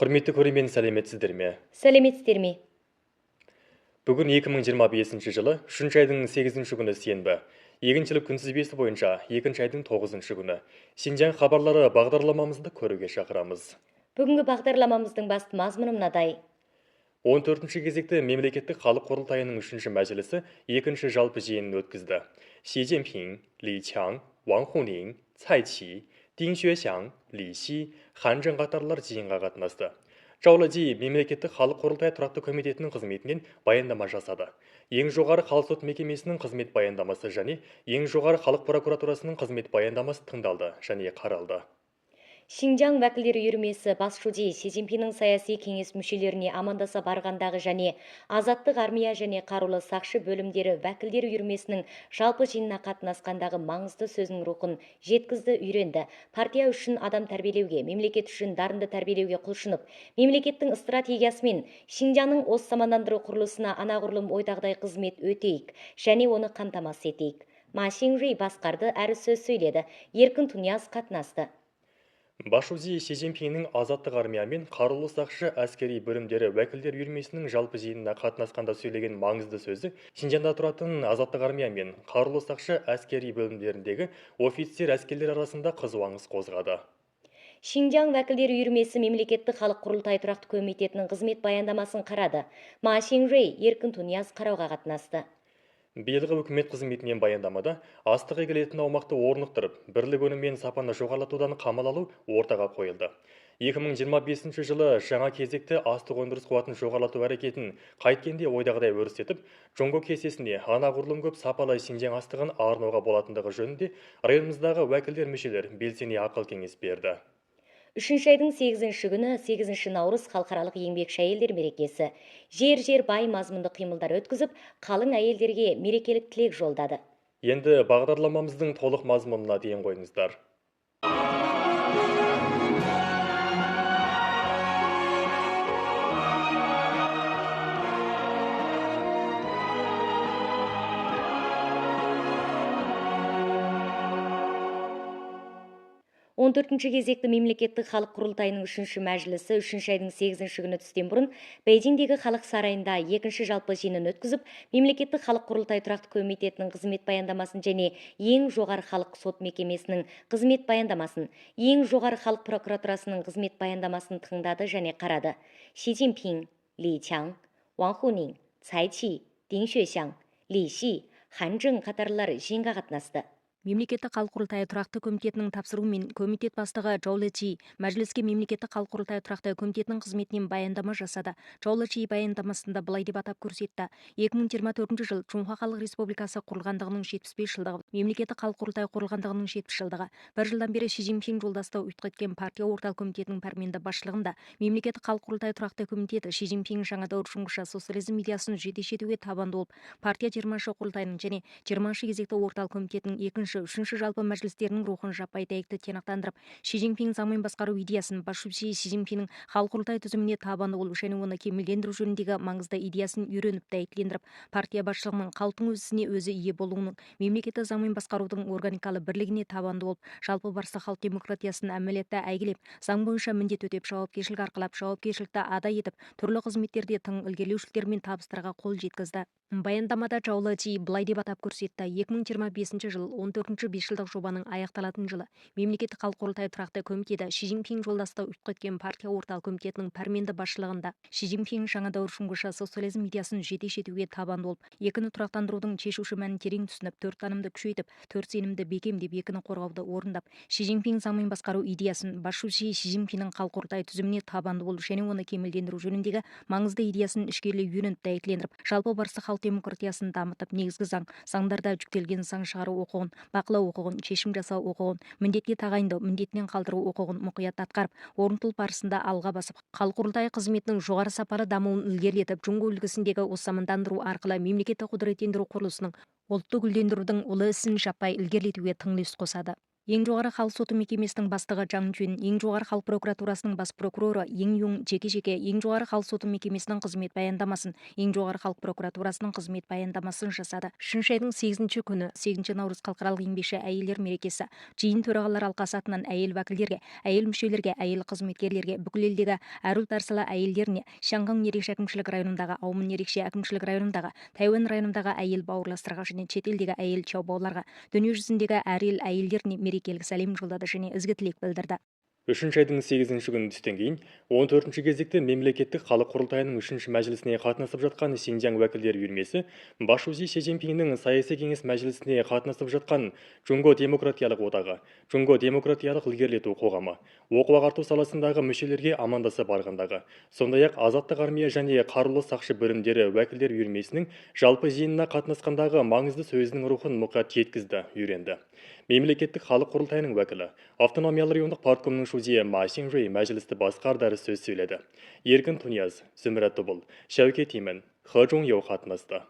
Құрметті көрермен, сәлеметсіздер ме? Сәлеметсіздер ме? Бүгін 2025 жылы 3 айдың 8 күні сенбі. Егіншілік күнтізбесі бойынша 2 айдың 9 күні. Синьцзян хабарлары бағдарламамызды көруге шақырамыз. Бүгінгі бағдарламамыздың басты мазмұны мынадай. 14 кезекті мемлекеттік халық құрылтайының 3 мәжілісі 2 жалпы жиынын өткізді. Xi Jinping, Li Qiang, Wang Huning, Cai Qi, Ding Xuexiang, Li Xi, Han Zheng қатарлар жиынға қатынасты. Чжао Лэжи мемлекеттік халық құрылтайы тұрақты комитетінің қызметінен баяндама жасады. Ең жоғары халық сот мекемесінің қызмет баяндамасы және ең жоғары халық прокуратурасының қызмет баяндамасы тыңдалды және қаралды. Шинжаң вәкілдері үйірмесі бас жүлде Си Цзиньпиннің саяси кеңес мүшелеріне амандаса барғандағы және азаттық армия және қарулы сақшы бөлімдері вәкілдері үйірмесінің жалпы жиынына қатынасқандағы маңызды сөзінің рухын жеткізді, үйренді. Партия үшін адам тәрбиелеуге, мемлекет үшін дарынды тәрбиелеуге құлшынып, мемлекеттің стратегиясымен Шинжаңның осы замандандыру құрылысына анағұрлым ойдағыдай қызмет өтейік және оны қамтамасыз етейік. Ма Шинжи басқарды әрі сөз сөйледі. Еркін Тунияз қатынасты. Башузи Си Цзиньпиннің азаттық армия мен қарулы сақшы әскери бөлімдері вәкілдер үйірмесінің жалпы жиынына қатынасқанда сөйлеген маңызды сөзі Шинжаңда тұратын азаттық армия мен қарулы сақшы әскери бөлімдеріндегі офицер әскерлер арасында қызуаңыз қозғады. Шинжаң вәкілдері үйірмесі мемлекеттік халық құрылтайы тұрақты комитетінің қызмет баяндамасын қарады. Ма Шинжи Еркін Тунияз қарауға қатынасты. Биылғы үкімет қызметінен баяндамада астық егілетін аумақты орнықтырып, бірлік өнімі мен сапаны жоғарлатудан қамал алу ортаға қойылды. 2025 жылы жаңа кезекті астық өндіріс қуатын жоғарлату әрекетін қайткенде ойдағыдай өрістетіп, жоңго кесесіне анағұрлым көп сапалы Шинжаң астығын арнауға болатындығы жөнінде районымыздағы уәкілдер мүшелер белсене ақыл кеңес берді. 3 айдың 8 күні 8 наурыз халықаралық еңбекші әйелдер мерекесі. Жер бай мазмұнды қимылдар өткізіп, қалың әйелдерге мерекелік тілек жолдады. Енді бағдарламамыздың толық мазмұнына дейін қойыңыздар. 14 кезекті мемлекеттік халық құрылтайының 3 мәжілісі 3 айдың 8 күні түстен бұрын Бейжіңдегі халық сарайында 2 жалпы жиынын өткізіп, мемлекеттік халық құрылтайы тұрақты комитетінің қызмет баяндамасын және ең жоғары халық сот мекемесінің қызмет баяндамасын, ең жоғары халық прокуратурасының қызмет баяндамасын тыңдады және қарады. Xi Jinping, Li Qiang, Wang Huning, Cai Qi, Ding Xuexiang, Li Xi, Han Zheng қатарлар жиынға қатынасты. Мемлекеттік халық құрылтайы тұрақты комитетінің тапсыруымен комитет бастығы Чжао Лэжи мәжіліске мемлекеттік халық құрылтайы тұрақты комитетінің қызметінен баяндама жасады. Чжао Лэжи баяндамасында былай деп атап көрсетті. 2024 жыл Чунхуа Халық Республикасы құрылғандығының 75 жылдығы, мемлекеттік халық құрылтайы құрылғандығының 70 жылдығы. Бір жылдан бері Ши Цзиньпин жолдасты ұйытқы партия орталық комитетінің пәрменді басшылығында мемлекеттік халық құрылтайы тұрақты комитеті Ши Цзиньпин жаңа дәуір шыңғышы социализм идеясын жетектеуге табанды болып, партия 20-шы құрылтайының және 20-шы кезекті орталық комитетінің 3-ші жалпы мәжілістерінің рухын жаппай дәйекті тиянақтандырып, Ши Цзиньпин заман басқару идеясын басшысы Ши Цзиньпиннің халық құрылтай тізіміне табанды болу және оны кемелдендіру жөніндегі маңызды идеясын үйреніп дәйектілендіріп, партия басшылығының халықтың өз ісіне өзі ие болуының, мемлекетті заман басқарудың органикалы бірлігіне табанды болып, жалпы барысы халық демократиясын әмелетті әйгілеп, заң бойынша міндет өтеп, жауапкершілік арқалап, жауапкершілікті адай етіп, түрлі қызметтерде тың ілгерілеушіліктер мен табыстарға қол жеткізді. Баяндамада Чжао Лэжи былай деп атап көрсетті. 2025 жыл 14-ші 5 жылдық жобаның аяқталатын жылы. Мемлекеттік халық құрылтайы тұрақты комитеті Ши Цзиньпин жолдасты ұйытқы еткен партия орталық комитетінің пәрменді басшылығында Ши Цзиньпин жаңа дәуір шыңғышы социализм идеясын жетектеуге табанды болып, екіні тұрақтандырудың шешуші мәнін терең түсініп, 4 танымды күшейтіп, 4 сенімді бекемдеп, екіні қорғауды орындап, Ши Цзиньпин заман басқару идеясын басшысы Ши Цзиньпиннің халық құрылтайы тізіміне табанды болу және оны кемелдендіру жөніндегі маңызды идеясын ішкерлей үйреніп дәйектілендіріп, жалпы барысы халық демократиясын дамытып, негізгі заңдарда жүктелген заң шығару құқығын, бақылау құқығын, шешім жасау құқығын, міндетке тағайындау, міндетінен қалдыру құқығын мұқият атқарып, орнатылу барысында алға басып, халық құрылтайы қызметінің жоғары сапалы дамуын ілгерілетіп, жоңго үлгісіндегі осы замандандыру арқылы мемлекеттік құдіреттендіру құрылысының ұлтты гүлдендірудің ұлы ісін жаппай ілгерілетуге тың үлес қосады. Ең жоғары халық соты мекемесінің бастығы Жаң Жун, ең жоғары халық прокуратурасының бас прокуроры Ең Юң жеке-жеке ең жоғары халық соты мекемесінің қызмет баяндамасын, ең жоғары халық прокуратурасының қызмет баяндамасын жасады. 3 айдың 8 күні 8 наурыз халықаралық еңбекші әйелдер мерекесі. Жиын төрағалар алқасы атынан әйел уәкілдерге, әйел мүшелерге, әйел қызметкерлерге, бүкіл елдегі әр ұлт арсылы әйелдеріне, Шаңғаң ерекше әкімшілік районындағы, Аумын ерекше әкімшілік районындағы, Тайуан районындағы әйел бауырластарға және шетелдегі әйел чаубауларға, дүниежүзіндегі әр ел әйелдеріне мерекелік сәлем жолдады және ізгі тілек білдірді. 3 айдың 8 күні түстен кейін 14 кезекте мемлекеттік халық құрылтайының 3 мәжілісіне қатынасып жатқан Синьцзян уәкілдер үйірмесі Башузи Си Цзиньпиннің саяси кеңес мәжілісіне қатынасып жатқан Жунго демократиялық одағы, Жунго демократиялық ілгерілету қоғамы, оқу-ағарту саласындағы мүшелерге амандаса барғандағы, сондай-ақ азаттық армия және қарулы сақшы бөлімдері уәкілдер үйірмесінің жалпы жиынына қатынасқандағы маңызды сөзінің рухын мұқият жеткізді, үйренді. Мемлекеттік халық құрылтайының уәкілі, автономиялы райондық парткомның шудия Ма Xingrui мәжілісті басқарды сөз сөйледі. Еркін Тунияз, Зümrət Тобыл, Шәукет Имін, Хэ Чжоңяу қатынасты.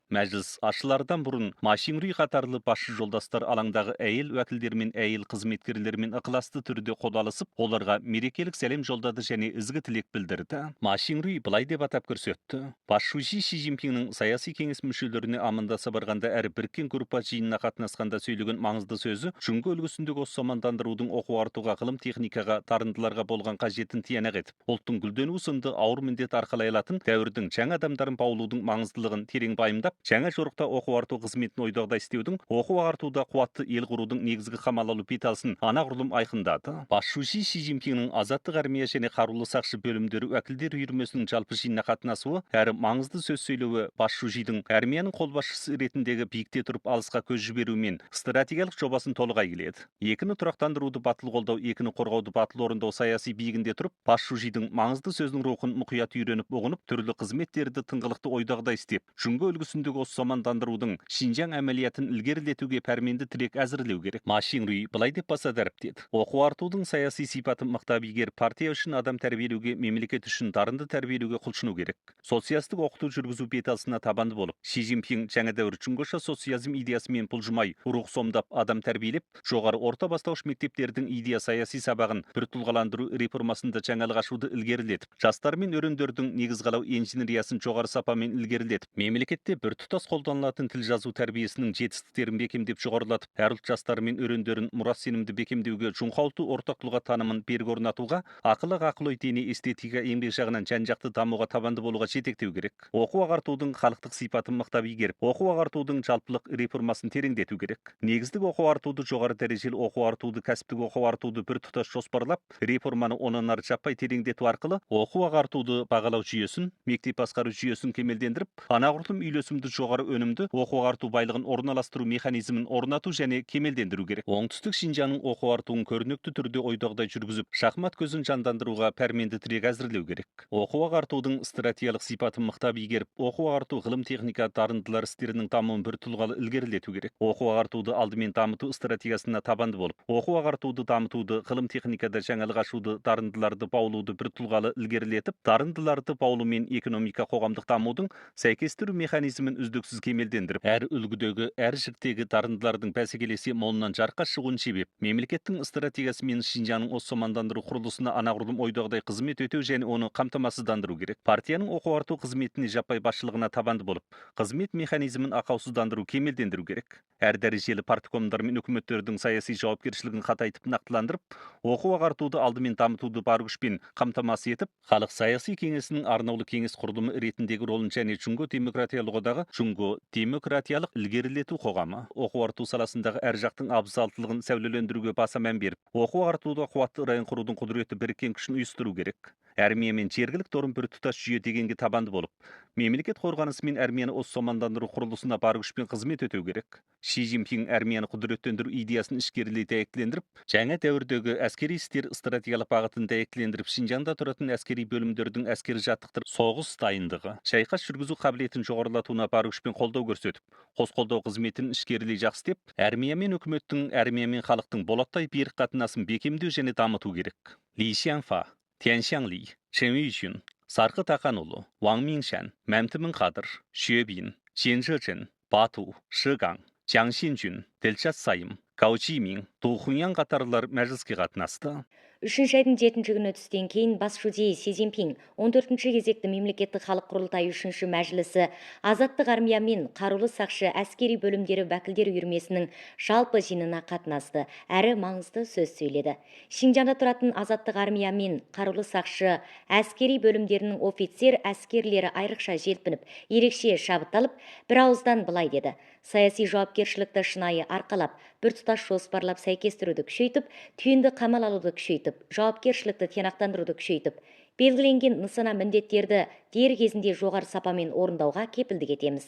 Мәжіліс ашылардан бұрын Ма Xingrui қатарлы басшы жолдастар алаңдағы әйел уәкілдермен әйел қызметкерлермен ықыласты түрде қолдалысып, оларға мерекелік сәлем жолдады және ізгі тілек білдірді. Ма Xingrui былай деп атап көрсетті: Башузи Си Цзиньпиннің саяси кеңес мүшелеріне амандаса барғанда әрі біріккен группа жиынына қатынасқанда сөйлеген маңызды сөзі Жунго үлгісіндегі осы мамандандырудың оқу-артуға, ғылым техникаға, дарындыларға болған қажетін тиянақ етіп, ұлттың гүлденуі сынды ауыр міндет арқалай алатын дәуірдің жаңа адамдарын баулудың маңыздылығын терең пайымдап, жаңа жорықта оқу-арту қызметін ойдағыдай істеудің, оқу-ағартуда қуатты ел құрудың негізгі қамалалы беталысын анағұрлым айқындады. Башузи Си Цзиньпиннің азаттық армия және қарулы сақшы бөлімдері уәкілдер үйірмесінің жалпы жиынына қатынасуы әрі маңызды сөз сөйлеуі Башужидің армияның қолбасшысы ретіндегі биікте тұрып алысқа көз жіберуімен стратегиялық жобасын толығай келеді. Екіні тұрақтандыруды батыл қолдау, екіні қорғауды батыл орындау саяси биігінде тұрып, Башужидің маңызды сөзінің рухын мұқият үйреніп ұғынып, түрлі қызметтерді тыңғылықты ойдағыдай істеп, Жунго үлгісіндегі осы мамандандырудың Шинжаң әмелиятын ілгерілетуге пәрменді тілек әзірлеу керек. Ма Xingrui былай деп баса дәріптеді: оқу-артудың саяси сипатын мықтап игеріп, партия үшін адам тәрбиелеуге, мемлекет үшін дарынды тәрбиелеуге құлшыну керек. Социалистік оқыту жүргізу беталысына табанды болып, Си Цзиньпин жаңа дәуір Жунгоша социализм идеясымен пұлжымай, рух сомдап, адам тәрбиелеп, жоғары орта бастауыш мектептердің идея саяси сабағын бір тұлғаландыру реформасында жаңалық ашуды ілгерілетіп, жастар мен өрендердің негіз қалау инженериясын жоғары сапамен ілгерілетіп, мемлекетте бір тұтас қолданылатын тіл жазу тәрбиесінің жетістіктерін бекемдеп жоғарылатып, әр ұлт жастары мен өрендерін мұрат сенімді бекемдеуге, жұңқалту ортақ тұлға танымын берік орнатуға, ақыл ой дене эстетика еңбек жағынан жан-жақты дамуға табанды болуға жетектеу керек. Оқу-ағартудың халықтық сипатын мықтап игеріп, оқу-ағартудың жалпылық реформасын тереңдету керек. Негіздік оқу-ағартуды, жоғары дәрежелі оқу-ағартуды, кәсіптік оқу-ағартуды бір тұтас жоспарлап, реформаны онан ары жаппай тереңдету арқылы оқу-ағартуды бағалау жүйесін, мектеп басқару жүйесін кемелдендіріп, анағұрлым үйлесімді жоғары өнімді оқу-ағарту байлығын орналастыру механизмін орнату және кемелдендіру керек. Оңтүстік Шинжаңның оқу-ағартуын көрнекті түрде ойдағыдай жүргізіп, шахмат көзін жандандыруға пәрменді тірек әзірлеу керек. Оқу-ағартудың стратегиялық сипатын мықтап игеріп, оқу-ағарту ғылым техника дарындылар істерінің дамуын бір тұлғалы ілгерілету керек. Оқу-ағартуды алдымен дамыту стратегиясына табанды болып, оқу-ағартуды дамытуды, ғылым техникада жаңалық ашуды, дарындыларды баулуды бір тұлғалы ілгерілетіп, дарындыларды баулу мен экономика қоғамдық дамудың сәйкестіру механизмін үздіксіз кемелдендіріп, әр үлгідегі, әр жіктегі дарындылардың бәсекелесе молынан жарыққа шығуын шебеп, мемлекеттің стратегиясы мен Шинжаңның осы мамандандыру құрылысына анағұрлым ойдағыдай қызмет өтеу және оны қамтамасыздандыру керек. Партияның оқу-ағарту қызметіне жаппай басшылығына табанды болып, қызмет механизмін ақаусыздандыру, кемелдендіру керек. Әр дәрежелі парткомдар мен үкіметтердің саяси жауапкершілігін қатайтып нақтыландырып, оқу-ағартуды алдымен дамытуды бар күшпен қамтамасыз етіп, халық саяси кеңесінің арнаулы кеңес құрылымы ретіндегі ролын және Жунго демократиялық одағы Жунго демократиялық ілгерілету қоғамы оқу-ағарту саласындағы әр жақтың абзалдылығын сәулелендіруге баса мән беріп, оқу-ағартуда қуатты район құрудың құдіреті біріккен күшін ұйыстыру керек. Армия мен жергілік торын бір тұтас жүйе дегенге табанды болып, мемлекет қорғанысы мен армияны осы мамандандыру құрылысына бар күшпен қызмет өтеу керек. Си Цзиньпин армияны құдіреттендіру идеясын ішкерілей дәйектілендіріп, жаңа дәуірдегі әскери істер стратегиялық бағытын дәйектілендіріп, Шинжаңда тұратын әскери бөлімдердің әскери жаттықтырып, соғыс дайындығы, шайқас жүргізу қабілетін жоғарылатуына бар күшпен қолдау көрсетіп, қос қолдау қызметін ішкерілей жақсы істеп, армия мен үкіметтің, армия мен халықтың болаттай берік қатынасын бекемдеу және дамыту керек. Ли Xiangfa, Tian Xiangli, Chen Yuxun, Сарқы Тақанұлы, Ваң Миншан, Мәмтімін Қадыр, Шуебин, Жен Жежен, Бату, Шыгаң, Jiang Xinjun, Dilshad Sayım, Гау Чжимин, Ду Хуньян катарлар мәжіліске қатынасты. Үшінші айдың 7-ші күні түстен кейін бас жүлде Си Цзиньпин 14-ші кезекті мемлекеттік халық құрылтайы 3-ші мәжілісі азаттық армия мен қарулы сақшы әскери бөлімдері вәкілдер үйірмесінің жалпы жиынына қатынасты, әрі маңызды сөз сөйледі. Шинжанда тұратын азаттық армия мен қарулы сақшы әскери бөлімдерінің офицер әскерлері айрықша желпініп, ерекше шабытталып, бір ауыздан былай деді: саяси жауапкершілікті шынайы арқалап, біртұтас жоспарлап сәйкестіруді күшейтіп, түйінді қамал алуды күшейтіп, жауапкершілікті тиянақтандыруды күшейтіп, белгіленген нысана міндеттерді дер кезінде жоғары сапамен орындауға кепілдік етеміз.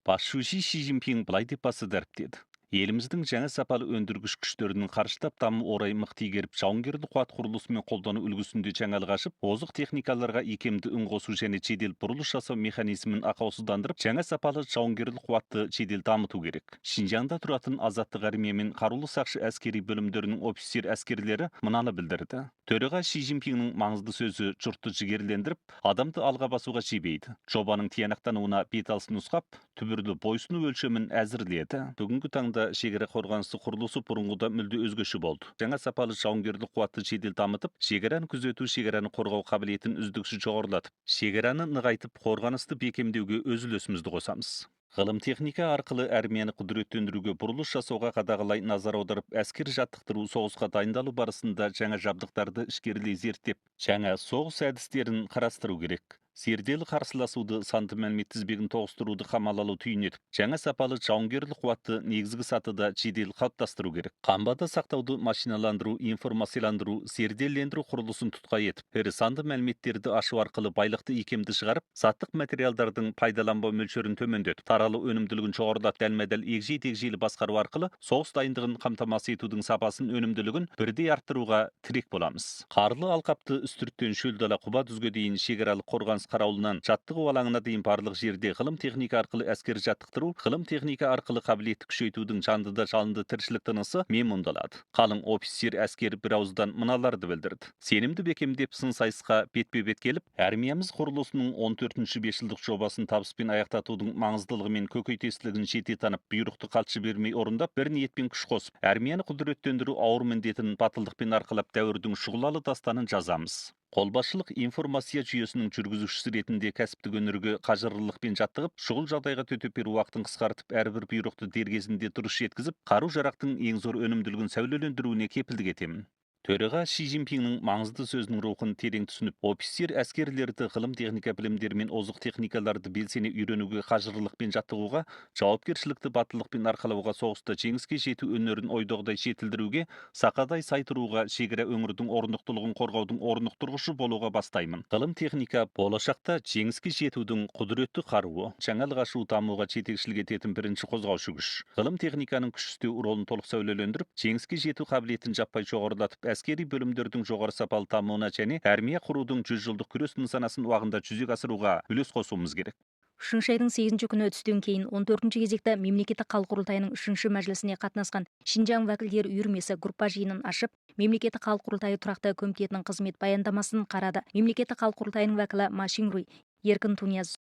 Басшысы Си Цзиньпин былай деп басы дәріптеді. Еліміздің жаңа сапалы өндіргіш күштерінің қарыштап даму орай мықты игеріп, жауынгерлік қуат құрылысы мен қолдану үлгісінде жаңалық ашып, озық техникаларға икемді үн қосу және жедел бұрылыс жасау механизмін ақаусыздандырып, жаңа сапалы жауынгерлік қуатты жедел дамыту керек. Шинжаңда тұратын азаттық армия мен қарулы сақшы әскери бөлімдерінің офицер әскерлері мынаны білдірді. Төреға Си Цзиньпиннің маңызды сөзі жұртты жігерлендіріп, адамды алға басуға жебейді. Жобаның тиянақтануына беталысын нұсқап, түбірлі бойсыну өлшемін әзірледі. Бүгінгі таңда шекара қорғанысы құрылысы бұрынғыда мүлде өзгеше болды. Жаңа сапалы жауынгерлік қуатты жедел дамытып, шекараны күзету, шекараны қорғау қабілетін үздіксіз жоғарылатып, шекараны нығайтып, қорғанысты бекемдеуге өз үлесімізді қосамыз. Ғылым техника арқылы армияны құдіреттендіруге, бұрылыс жасауға қадағалай назар аударып, әскер жаттықтыру, соғысқа дайындалу барысында жаңа жабдықтарды ішкерлей зерттеп, жаңа соғыс әдістерін қарастыру керек. Зерделі қарсыласуды, санды мәлімет тізбегін тоғыстыруды қамал алу түйін етіп, жаңа сапалы жауынгерлік қуатты негізгі сатыда жедел қалыптастыру керек. Қамбада сақтауды машиналандыру, информацияландыру, зерделендіру құрылысын тұтқай етіп, ірі санды мәліметтерді ашу арқылы байлықты икемді шығарып, саттық материалдардың пайдаланбау мөлшерін төмендетіп, таралу өнімділігін жоғарылап, дәлме-дәл егжей-тегжейлі басқару арқылы соғыс дайындығын қамтамасыз етудің сапасын, өнімділігін бірдей арттыруға тірек боламыз. Қарлы алқапты үстірттен шөл дала Құба дүзге дейін шекаралық қорғаныс қарауылынан жаттығу алаңына дейін барлық жерде ғылым техника арқылы әскер жаттықтыру, ғылым техника арқылы қабілетті күшейтудің жандыда жалынды тіршілік тынысы мемондалады. Қалың офицер әскер бір ауыздан мыналарды білдірді. Сенімді бекемдеп сын сайысқа бетпе-бет келіп, армиямыз құрылысының 14-ші 5 жылдық жобасын табыспен аяқтатудың маңыздылығы мен көкейтестілігін жете танып, бұйрықты қалшы бермей орындап, бір ниетпен күш қосып, армияны құдіреттендіру ауыр міндетін батылдықпен арқалап, дәуірдің шұғылалы дастанын жазамыз. Қолбасшылық информация жүйесінің жүргізушісі ретінде кәсіптік өнерге қажырлылықпен жаттығып, шұғыл жағдайға төтеп беру уақытын қысқартып, әрбір бұйрықты дер кезінде дұрыс жеткізіп, қару-жарақтың ең зор өнімділігін сәулелендіруіне кепілдік етемін. Төреға Си Цзиньпиннің маңызды сөзінің рухын терең түсініп, офицер әскерлерді ғылым техника білімдері мен озық техникаларды белсене үйренуге, қажырлылықпен жаттығуға, жауапкершілікті батылдықпен арқалауға, соғыста жеңіске жету өнерін ойдағыдай жетілдіруге, сақадай сай тұруға, шекара өңірдің орнықтылығын қорғаудың орнықтырғышы болуға бастаймын. Ғылым техника болашақта жеңіске жетудің құдіретті қаруы, жаңалық ашу, дамуға жетекшілік ететін бірінші қозғаушы күш. Ғылым техниканың күш істеу ролын толық сәулелендіріп, жеңіске жету қабілетін жаппай жоғарылатып, әскери бөлімдердің жоғары сапалы дамуына және армия құрудың 100 жылдық күрес нысанасын уағында жүзеге асыруға үлес қосуымыз керек. Үшінші айдың 8-ші күні түстен кейін 14-ші кезекті мемлекеттік халық құрылтайының 3-ші мәжілісіне қатынасқан Шинжаң вәкілдер үйірмесі группа жиынын ашып, мемлекеттік халық құрылтайы тұрақты комитетінің қызмет баяндамасын қарады. Мемлекеттік халық құрылтайының вәкілі Ма Шинруй, Еркін Тунияз,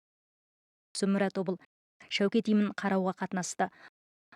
Зумра Тобыл, Шәукет Имін қарауға қатынасты.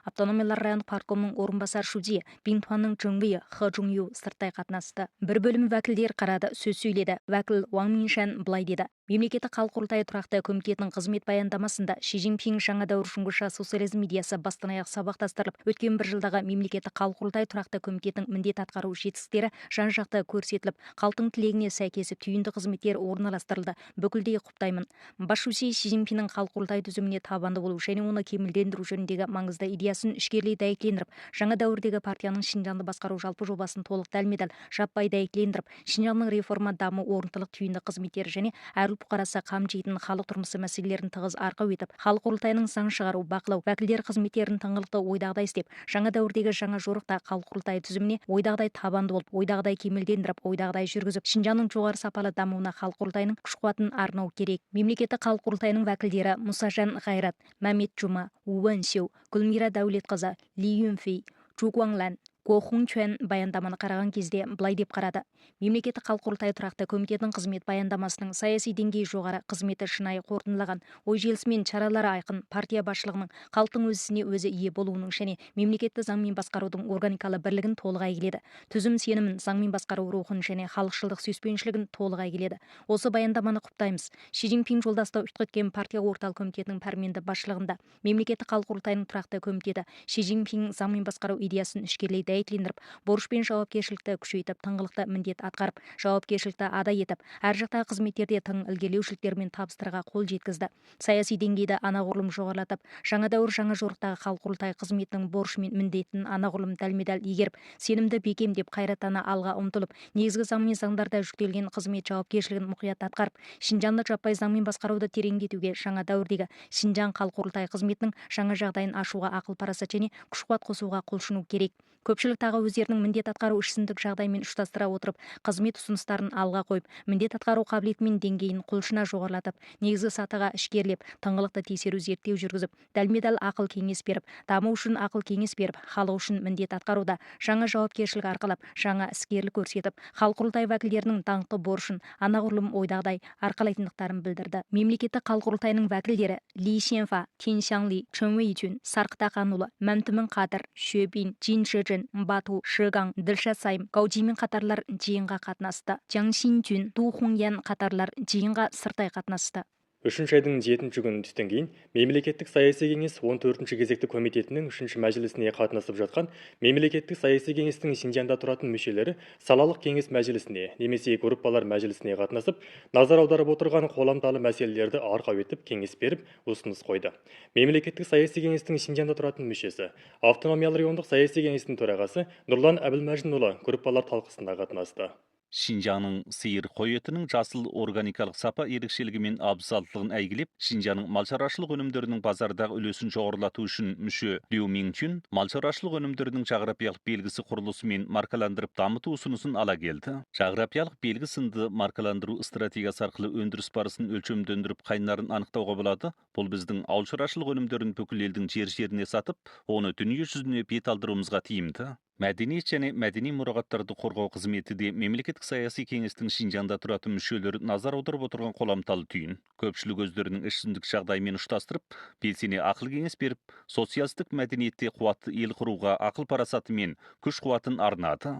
Автономиялар райондық парткомның орынбасар шудье Бинтуанның Чыңгы Хэ Чунью сырттай қатынасты. Бір бөлім вәкілдер қарады, сөз сөйледі. Вәкіл Уаң Миншан былай деді: Мемлекеттік халық құрылтайы тұрақты комитетінің қызмет баяндамасында Ши Цзиньпин жаңа дәуір шыңғыша социализм идеясы бастан аяқ сабақтастырылып, өткен бір жылдағы мемлекеттік халық құрылтайы тұрақты комитетінің міндет атқару жетістіктері жан-жақты көрсетіліп, халықтың тілегіне сәйкесіп түйінді қызметтер орналастырылды. Бүкілдей құптаймын. Басшысы Ши Цзиньпиннің халық құрылтайы түзіміне табанды болу және оны кемелдендіру жөніндегі маңызды идеясын ішкерлей дәйектендіріп, жаңа дәуірдегі партияның Шинжаңды басқару жалпы жобасын толық дәлме-дәл жаппай дәйектендіріп, Шинжаңның реформа, даму, орнықтылық, түйінді қызметтері және әр бұқарасы қамтитын халық тұрмысы мәселелерін тығыз арқау етіп, халық құрылтайының заң шығару, бақылау, вәкілдер қызметтерін тыңғылықты ойдағыдай істеп, жаңа дәуірдегі жаңа жорықта халық құрылтайы түзіміне ойдағыдай табанды болып, ойдағыдай кемелдендіріп, ойдағыдай жүргізіп, Шинжаңның жоғары сапалы дамуына халық құрылтайының күш-қуатын арнау керек. Мемлекеттік халық құрылтайының вәкілдері Мұсажан Ғайрат, Мәмет Жұма, Уэн Сеу, Гүлмира Дәулетқызы, Ли Юнфей, Чу Гуанлан, Го Хун Чуэн баяндаманы қараған кезде былай деп қарады. Мемлекеттік халық құрылтайы тұрақты комитетінің қызмет баяндамасының саяси деңгейі жоғары, қызметі шынайы қорытындылаған, ой желісі мен шаралары айқын, партия басшылығының халықтың өз ісіне өзі ие болуының және мемлекетті заңмен басқарудың органикалы бірлігін толық келеді. Түзім сенімін, заңмен басқару рухын және халықшылдық сүйіспеншілігін толық келеді. Осы баяндаманы құптаймыз. Ши Цзиньпин жолдасты ұйытқы партия орталық комитетінің пәрменді басшылығында мемлекеттік халық құрылтайының тұрақты комитеті Ши Цзиньпин заңмен басқару идеясын ішкерлей дәйектілендіріп, борыш пен жауапкершілікті күшейтіп, тыңғылықты міндет атқарып, жауапкершілікті ада етіп, әр жақтағы қызметтерде тың ілгерілеушіліктер мен табыстарға қол жеткізді. Саяси деңгейді анағұрлым жоғарылатып, жаңа дәуір жаңа жорықтағы халық құрылтайы қызметінің борышы мен міндетін анағұрлым дәлме-дәл игеріп, сенімді бекемдеп, қайраттана алға ұмтылып, негізгі заң мен заңдарда жүктелген қызмет жауапкершілігін мұқият атқарып, Шинжаңды жаппай заңмен басқаруды тереңдетуге, жаңа дәуірдегі Шинжаң халық құрылтайы қызметінің жаңа жағдайын ашуға ақыл парасат және күш-қуат қосуға құлшыну керек. Көпшілік тағы өздерінің міндет атқару ішсіндік жағдаймен ұштастыра отырып, қызмет ұсыныстарын алға қойып, міндет атқару қабілеті мен деңгейін құлшына жоғарылатып, негізгі сатыға ішкерлеп, тыңғылықты тексеру зерттеу жүргізіп, дәлме-дәл ақыл кеңес беріп, даму үшін ақыл кеңес беріп, халық үшін міндет атқаруда жаңа жауапкершілік арқалап, жаңа іскерлік көрсетіп, халық құрылтайы уәкілдерінің даңқты борышын анағұрлым ойдағыдай арқалайтындықтарын білдірді. Мемлекеттік халық құрылтайының уәкілдері Ли Шенфа, Тин Xiangли, Чэн Вэйчун, Сарқыта Қанулы, Мәмтімін Қадыр, Шөбин, Джин Шэжэн, Бату, Шыгаң, Ділшат Сайым, Гаудимин қатарлар жиынға қатынасты. Жаң Шинчун, Ду Хуңян қатарлар жиынға сыртай қатынасты. 3 айдың 7 күні түстен кейін мемлекеттік саяси кеңес 14 кезекті комитетінің 3 мәжілісіне қатынасып жатқан мемлекеттік саяси кеңестің Шинжаңда тұратын мүшелері салалық кеңес мәжілісіне немесе группалар мәжілісіне қатынасып, назар аударып отырған қоламталы мәселелерді арқау етіп кеңес беріп, ұсыныс қойды. Мемлекеттік саяси кеңестің Шинжаңда тұратын мүшесі, автономиялы райондық саяси кеңестің төрағасы Нұрлан Әбілмәжінұлы группалар талқысына қатынасты. Шинжаңның сиыр қойетінің жасыл органикалық сапа ерекшелігі мен абзалдылығын әйгілеп, Шинжаңның мал шаруашылық өнімдерінің базардағы үлесін жоғарылату үшін мүше Лю Минчун мал шаруашылық өнімдерінің жағрапиялық белгісі құрылысы мен маркаландырып дамыту ұсынысын ала келді. Жағрапиялық белгі сынды маркаландыру стратегиясы арқылы өндіріс барысын өлшемдендіріп қайнарын анықтауға болады. Бұл біздің ауыл шаруашылық өнімдерін бүкіл елдің жер-жеріне сатып, оны дүние жүзіне бет алдыруымызға тиімді. Мәдениет және мәдени мұрағаттарды қорғау қызметі де мемлекеттік саяси кеңестің Шинжаңда тұратын мүшелері назар аударып отырған қоламталы түйін. Көпшілік өздерінің ішсіндік жағдаймен ұштастырып, белсене ақыл кеңес беріп, социалистік мәдениетте қуатты ел құруға ақыл парасаты мен күш қуатын арнады.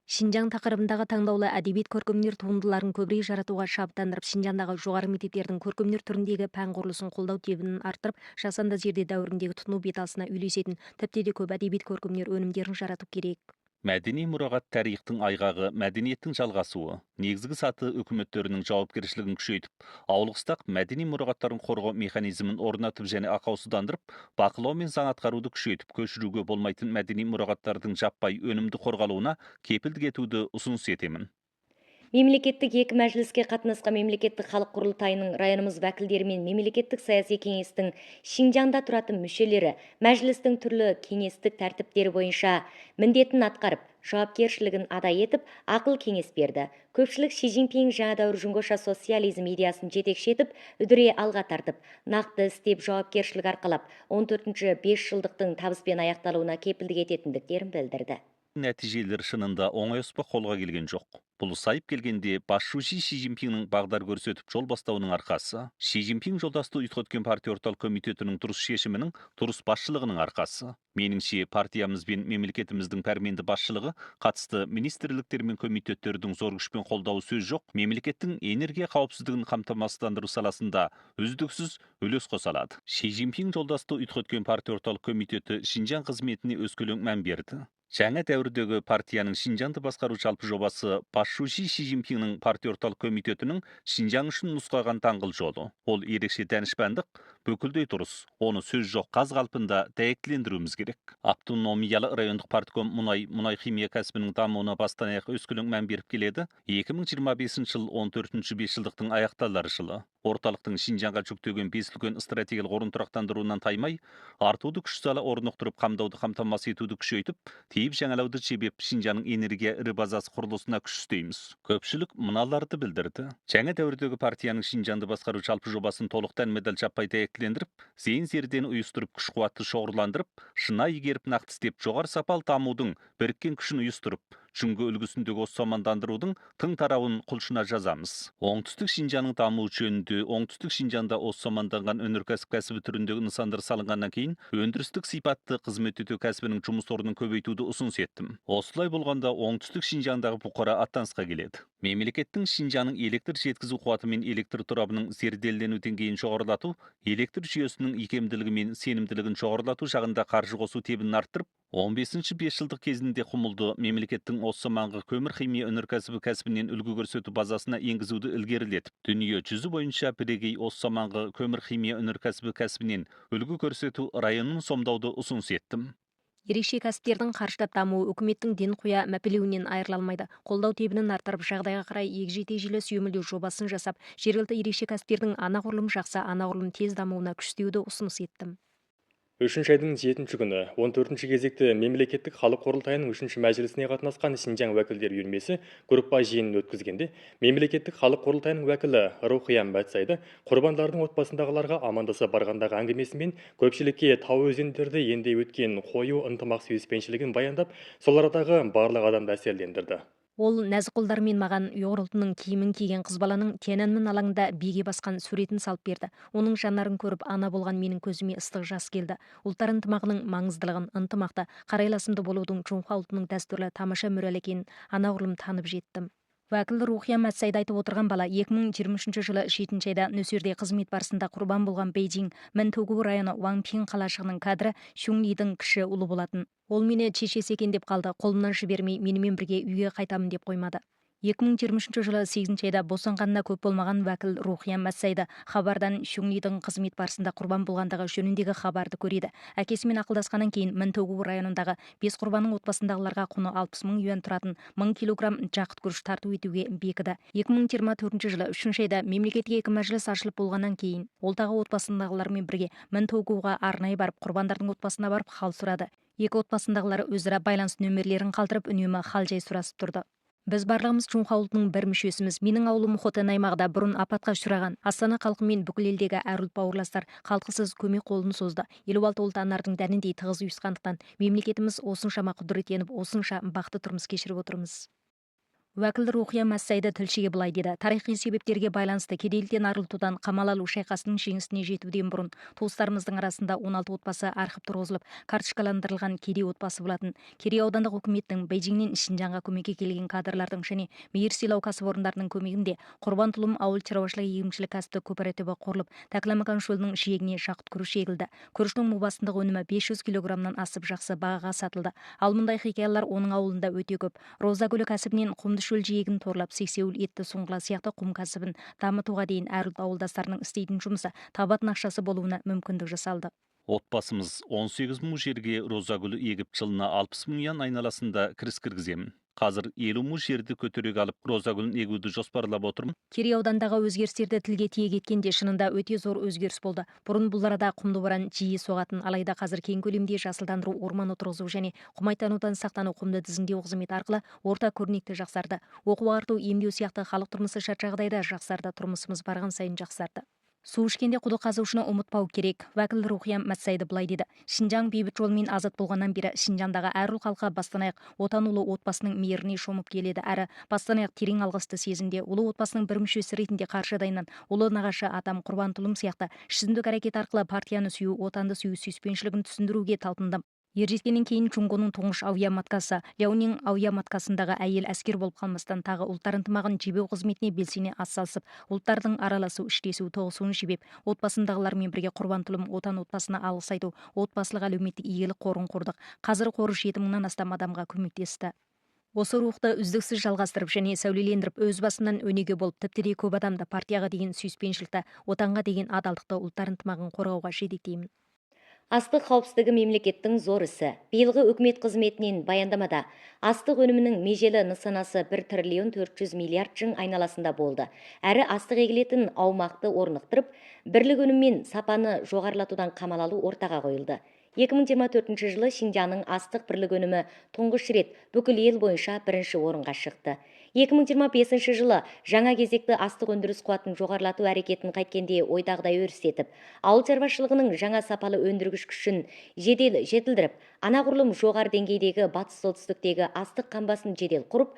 Шинжаң тақырыбындағы таңдаулы әдебиет көркемдер туындыларын көбірек жаратуға шабыттандырып, Шинжаңдағы жоғары мектептердің көркемдер түріндегі пән құрылысын қолдау тебінін арттырып, жасанды зерде дәуіріндегі тұтыну беталысына үйлесетін тіпті де көп әдебиет көркемдер өнімдерін жарату керек. Мәдени мұрағат тарихтың айғағы, мәдениеттің жалғасуы. Негізгі саты үкіметтерінің жауапкершілігін күшейтіп, ауылғыстақ мәдени мұрағаттарын қорғау механизмін орнатып және ақаусыздандырып, бақылау мен заң атқаруды күшейтіп, көшіруге болмайтын мәдени мұрағаттардың жаппай өнімді қорғалуына кепілдік етуді ұсыныс етемін. Мемлекеттік екі мәжіліске қатынасқан мемлекеттік халық құрылтайының районымыз вәкілдері мен мемлекеттік саяси кеңестің Шинжаңда тұратын мүшелері мәжілістің түрлі кеңестік тәртіптері бойынша міндетін атқарып, жауапкершілігін ада етіп, ақыл кеңес берді. Көпшілік Ши Цзиньпин жаңа дәуір жүңгіша социализм идеясын жетекші етіп, үдіре алға тартып, нақты істеп жауапкершілік арқалап, 14-ші 5 жылдықтың табыспен аяқталуына кепілдік ететіндіктерін білдірді. Нәтижелер шынында оңай ұспақ қолға келген жоқ. Бұл сайып келгенде басшысы Ши Цзиньпиннің бағдар көрсетіп жол бастауының арқасы. Ши Цзиньпин жолдасты ұйытқы партия орталық комитетінің дұрыс шешімінің, дұрыс басшылығының арқасы. Меніңше партиямыз бен мемлекетіміздің пәрменді басшылығы қатысты министрліктер мен комитеттердің зор күшпен қолдауы сөз жоқ. Мемлекеттің энергия қауіпсіздігін қамтамасыздандыру саласында үздіксіз үлес қоса алады. Ши Цзиньпин жолдасты ұйытқы партия орталық комитеті Шинжаң қызметіне өскелең мән берді. Жаңа дәуірдегі партияның Шинжаңды басқару жалпы жобасы басшысы Ши Цзиньпиннің партия орталық комитетінің Шинжаң үшін нұсқаған даңғыл жолы. Ол ерекше данышпандық, бүкілдей дұрыс. Оны сөз жоқ қаз қалпында дәйектілендіруіміз керек. Автономиялы райондық партком мұнай химия кәсібінің дамуына бастан аяқ өскелең мән беріп келеді. 2025 жыл 14-ші 5 жылдықтың аяқталар жылы. Орталықтың Шинжаңға жүктеген бес үлкен стратегиялық орын тұрақтандыруынан таймай, артуды күш сала орнықтырып қамдауды қамтамасыз етуді күшейтіп, тиіп жаңалауды чебеп Шинжаңның энергия ірі базасы құрылысына күш істейміз. Көпшілік мыналарды білдірді. Жаңа дәуірдегі партияның Шинжаңды басқару жалпы жобасын толықтан медал жаппай дәйектілендіріп, зейін зердені ұйыстырып, күш қуатты шоғырландырып, шына игеріп нақты істеп, жоғары сапалы дамудың біріккен күшін ұйыстырып, жүнгі үлгісіндегі осы мамандандырудың тың тарауын құлшына жазамыз. Оңтүстік Шинжаңның дамуы жөнінде оңтүстік Шинжаңда осы маманданған өнеркәсіп кәсібі түріндегі нысандар салынғаннан кейін өндірістік сипатты қызмет ету кәсібінің жұмыс орнын көбейтуді ұсыныс еттім. Осылай болғанда оңтүстік Шинжаңдағы бұқара аттанысқа келеді. Мемлекеттің Шинжаңның электр жеткізу қуаты мен электр торабының зерделену деңгейін жоғарылату, электр жүйесінің икемділігі мен сенімділігін жоғарылату жағында қаржы қосу тебін арттырып, 15-ші 5 жылдық кезінде құмылды мемлекеттің осы маңғы көмір химия өнеркәсібі кәсібінен үлгі көрсету базасына енгізуді ілгерілетіп, дүние жүзі бойынша бірегей осы маңғы көмір химия өнеркәсібі кәсібінен үлгі көрсету районын сомдауды ұсыныс еттім. Ерекше кәсіптердің қарыштап дамуы үкіметтің ден қоя мәпелеуінен айырыла алмайды. Қолдау тебінін арттырып, жағдайға қарай егжей-тегжейлі сүйемелдеу жобасын жасап, жергілікті ерекше кәсіптердің анағұрлым жақсы, анағұрлым тез дамуына күш істеуді ұсыныс еттім. 3 айдың 7 күні 14 кезекті мемлекеттік халық құрылтайының 3 мәжілісіне қатынасқан Шинжаң уәкілдер үйірмесі группа жиынын өткізгенде, мемлекеттік халық құрылтайының уәкілі Рухия Мәтсайды құрбандардың отбасындағыларға амандаса барғандағы әңгімесімен көпшілікке тау өзендерді енді өткен қою ынтымақ сүйіспеншілігін баяндап, сол арадағы барлық адамды әсерлендірді. Ол нәзік қолдарымен маған ұйғыр ұлтының киімін киген қыз баланың Тяньаньмин алаңында биге басқан суретін салып берді. Оның жанарын көріп, ана болған менің көзіме ыстық жас келді. Ұлттар ынтымағының маңыздылығын, ынтымақта қарайласымды болудың Чунха ұлтының дәстүрлі тамаша мөрәл екенін анағұрлым танып жеттім. Уәкіл Рухия Мәтсайды айтып отырған бала 2023 жылы 7 айда нөсерде қызмет барысында құрбан болған Бейжің Мэнтугу районы Ваңпин қалашығының кадры Шунлидің кіші ұлы болатын. Ол мені шешесі екен деп қалды, қолымнан жібермей менімен бірге үйге қайтамын деп қоймады. 2023 жылы 8 айда босанғанына көп болмаған уәкіл Рухия Мәтсайды хабардан Шунлидің қызмет барысында құрбан болғандығы жөніндегі хабарды көреді. Әкесімен ақылдасқаннан кейін Мэнтугу районындағы 5 құрбанның отбасындағыларға құны 60 мың юан тұратын 1000 килограмм жақыт күріш тарту етуге бекіді. 2024 жылы 3 айда мемлекеттік екі мәжіліс ашылып болғаннан кейін ол тағы отбасындағылармен бірге Мэнтугуға арнайы барып, құрбандардың отбасына барып хал сұрады. Екі отбасындағылар өзара байланыс нөмірлерін қалдырып, үнемі хал жай сұрасып тұрды. Біз барлығымыз Чунха ұлтының бір мүшесіміз. Менің ауылым Хотен аймағында бұрын апатқа ұшыраған. Астана халқы мен бүкіл елдегі әр ұлт бауырластар қалтқысыз көмек қолын созды. 56 ұлт анардың дәніндей тығыз ұйысқандықтан мемлекетіміз осыншама құдіреттеніп, осынша бақытты тұрмыс кешіріп отырмыз. Уәкіл Рухия Мәтсайды тілшіге былай деді: тарихи себептерге байланысты кедейліктен арылтудан Қамал алу шайқасының жеңісіне жетуден бұрын туыстарымыздың арасында 16 отбасы архив тұрғызылып, карточкаландырылған кедей отбасы болатын. Керей аудандық үкіметтің Бейжіңнен Шинжаңға көмекке келген кадрлардың және мейірсыйлау кәсіпорындарының көмегінде Құрбан Тұлым ауыл шаруашылығы егіншілік кәсіптік кооперативі құрылып, Тәкіламакан шөлінің жиегіне жақыт күріш егілді. Күріштің мұбасындық өнімі 500 килограммнан асып жақсы бағаға сатылды. Ал мұндай хикаялар оның ауылында өте көп. Роза гүлі кәсібінен құмды шөл жиегін торлап, сексеуіл, етті сұңғыла сияқты құм кәсібін дамытуға дейін әр ұлт ауылдастарының істейтін жұмысы табатын ақшасы болуына мүмкіндік жасалды. Отбасымыз 18 мың жерге роза гүлі егіп, жылына 60 мың юан айналасында кіріс кіргіземін. Қазір 50 мың жерді көтерек алып, роза гүлін егуді жоспарлап отырмын. Керей аудандағы өзгерістерді тілге тиек еткенде шынында өте зор өзгеріс болды. Бұрын бұл арада құмды боран жиі соғатын, алайда қазір кең көлемде жасылдандыру, орман отырғызу және құмайтанудан сақтану, құмды тізімдеу қызметі арқылы орта көрнекті жақсарды. Оқу ағарту, емдеу сияқты халық тұрмысы шарт жағдайда жақсарды, тұрмысымыз барған сайын жақсарды. Су ішкенде құдық қазушыны ұмытпау керек. Уәкіл Рухия Мәтсайды былай деді: Шинжаң бейбіт жолмен азат болғаннан бері Шинжаңдағы әр ұлт халқы бастан-аяқ отан ұлы отбасының мейіріне шомып келеді, әрі бастан-аяқ терең алғысты сезімде. Ұлы отбасының бір мүшесі ретінде қаршадайынан ұлы нағашы атам Құрбан Тұлым сияқты ішсіндік әрекет арқылы партияны сүю, отанды сүю сүйіспеншілігін түсіндіруге талпындым. Ержеткеннен кейін Чунгоның тұңғыш ауя маткасы, Ляонин ауя маткасындағы әйел әскер болып қалмастан тағы ұлттар ынтымағын жебеу қызметіне белсене атсалысып, ұлттардың араласу, іштесу, тоғысуын жебеп, отбасындағылармен бірге Құрбан Тұлым отан отбасына алғыс айту, отбасылық әлеуметтік игілік қорын құрдық. Қазір қоры 7 мыңнан астам адамға көмектесті. Осы рухты үздіксіз жалғастырып және сәулелендіріп, өз басымнан өнеге болып, тіпті де көп адамды партияға деген сүйіспеншілікті, отанға деген адалдықты, ұлттар ынтымағын қорғауға жетектеймін. Астық қауіпсіздігі мемлекеттің зор ісі. Биылғы үкімет қызметінен баяндамада астық өнімінің межелі нысанасы 1 триллион 400 миллиард жың айналасында болды. Әрі астық егілетін аумақты орнықтырып, бірлік өнім мен сапаны жоғарылатудан қамал алу ортаға қойылды. 2024 жылы Шинжаңның астық бірлік өнімі тұңғыш рет бүкіл ел бойынша бірінші орынға шықты. 2025 жылы жаңа кезекті астық өндіріс қуатын жоғарылату әрекетін қайткенде ойдағыдай өрістетіп, ауыл шаруашылығының жаңа сапалы өндіргіш күшін жедел жетілдіріп, анағұрлым жоғары деңгейдегі батыс солтүстіктегі астық қамбасын жедел құрып,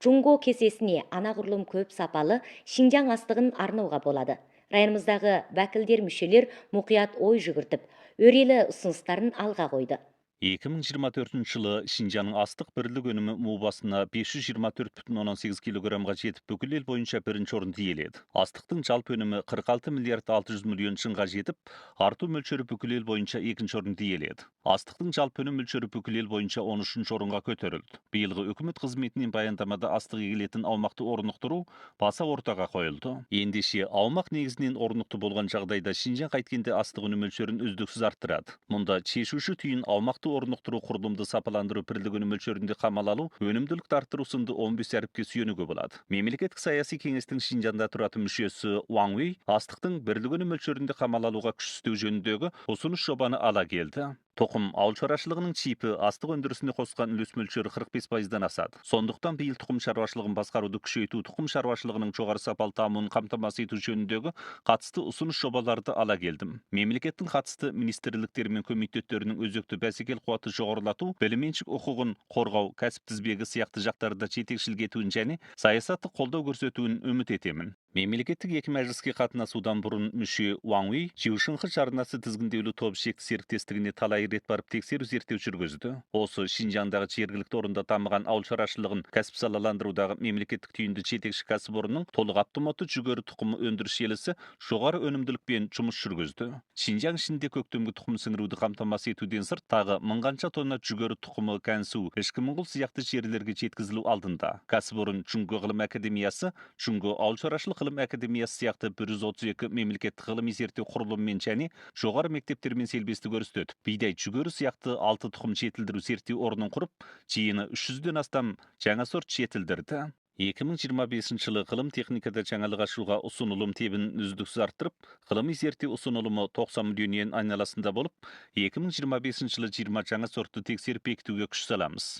Джунго кесесіне анағұрлым көп сапалы Шинжаң астығын арнауға болады. Районымыздағы вәкілдер мүшелер мұқият ой жүгіртіп, өрелі ұсыныстарын алға қойды. 2024 жылы Шинжаңның астық бірлік өнімі му басына 524,18 килограммға жетіп, бүкіл ел бойынша бірінші орынды иеледі. Астықтың жалпы өнімі 46 миллиард 600 миллион шыңға жетіп, арту мөлшері бүкіл ел бойынша екінші орынды иеледі. Астықтың жалпы өнім мөлшері бүкіл ел бойынша 13-ші орынға көтерілді. Биылғы үкімет қызметінен баяндамада астық егілетін аумақты орнықтыру баса ортаға қойылды. Ендеше аумақ негізінен орнықты болған жағдайда Шинжаң қайткенде астық өнім мөлшерін үздіксіз арттырады. Мұнда шешуші түйін аумақты орнықтыру, құрылымды сапаландыру, бірлік өнім мөлшерінде қамал алу, өнімділікті арттыру сынды 15 әріпке сүйенуге болады. Мемлекеттік саяси кеңестің Шинжаңда тұратын мүшесі Ван Уей астықтың бірлік өнім мөлшерінде қамал алуға күш істеу жөніндегі ұсыныс жобаны ала келді. Тұқым ауыл шаруашылығының чипі астық өндірісіне қосқан үлес мөлшері 45%-дан асады. Сондықтан биыл тұқым шаруашылығын басқаруды күшейту, тұқым шаруашылығының жоғары сапалы дамуын қамтамасыз ету жөніндегі қатысты ұсыныс жобаларды ала келдім. Мемлекеттің қатысты министрліктері мен комитеттерінің өзекті бәсекелік қуаты жоғарылату, білім-меншік құқығын қорғау, кәсіп тізбегі сияқты жақтарда жетекшілік етуін және саясатты қолдау көрсетуін үміт етемін. Мемлекеттік екі мәжіліске қатынасудан бұрын мүше Ван Уей Жиушыңқы жарнасы тізгіндеулі топ шекті серіктестігіне талай рет барып тексеру зерттеу жүргізді. Осы Шинжаңдағы жергілікті орында дамыған ауыл шаруашылығын кәсіп салаландырудағы мемлекеттік түйінді жетекші кәсіпорынның толық автоматты жүгері тұқымы өндіріс желісі жоғары өнімділікпен жұмыс жүргізді. Шинжаң ішінде көктемгі тұқым сіңіруді қамтамасыз етуден сырт тағы 1000 тонна жүгері тұқымы Кәнсу, Ішкі Моңғол сияқты жерлерге жеткізілу алдында. Кәсіпорын Джунго ғылым академиясы, Джунго ауыл шаруашылық ғылым академиясы сияқты 132 мемлекеттік ғылыми зерттеу құрылымымен және жоғары мектептермен селбесті көрсетеді. Бидай жүгері сияқты 6 тұқым жетілдіру зерттеу орнын құрып, жиыны 300-ден астам жаңа сорт жетілдірді. 2025 жылы ғылым техникада жаңалық ашуға ұсынылым тебін үздіксіз арттырып, ғылыми зерттеу ұсынылымы 90 миллион йен айналасында болып, 2025 жылы 20 жаңа сортты тексеріп бекітуге күш саламыз.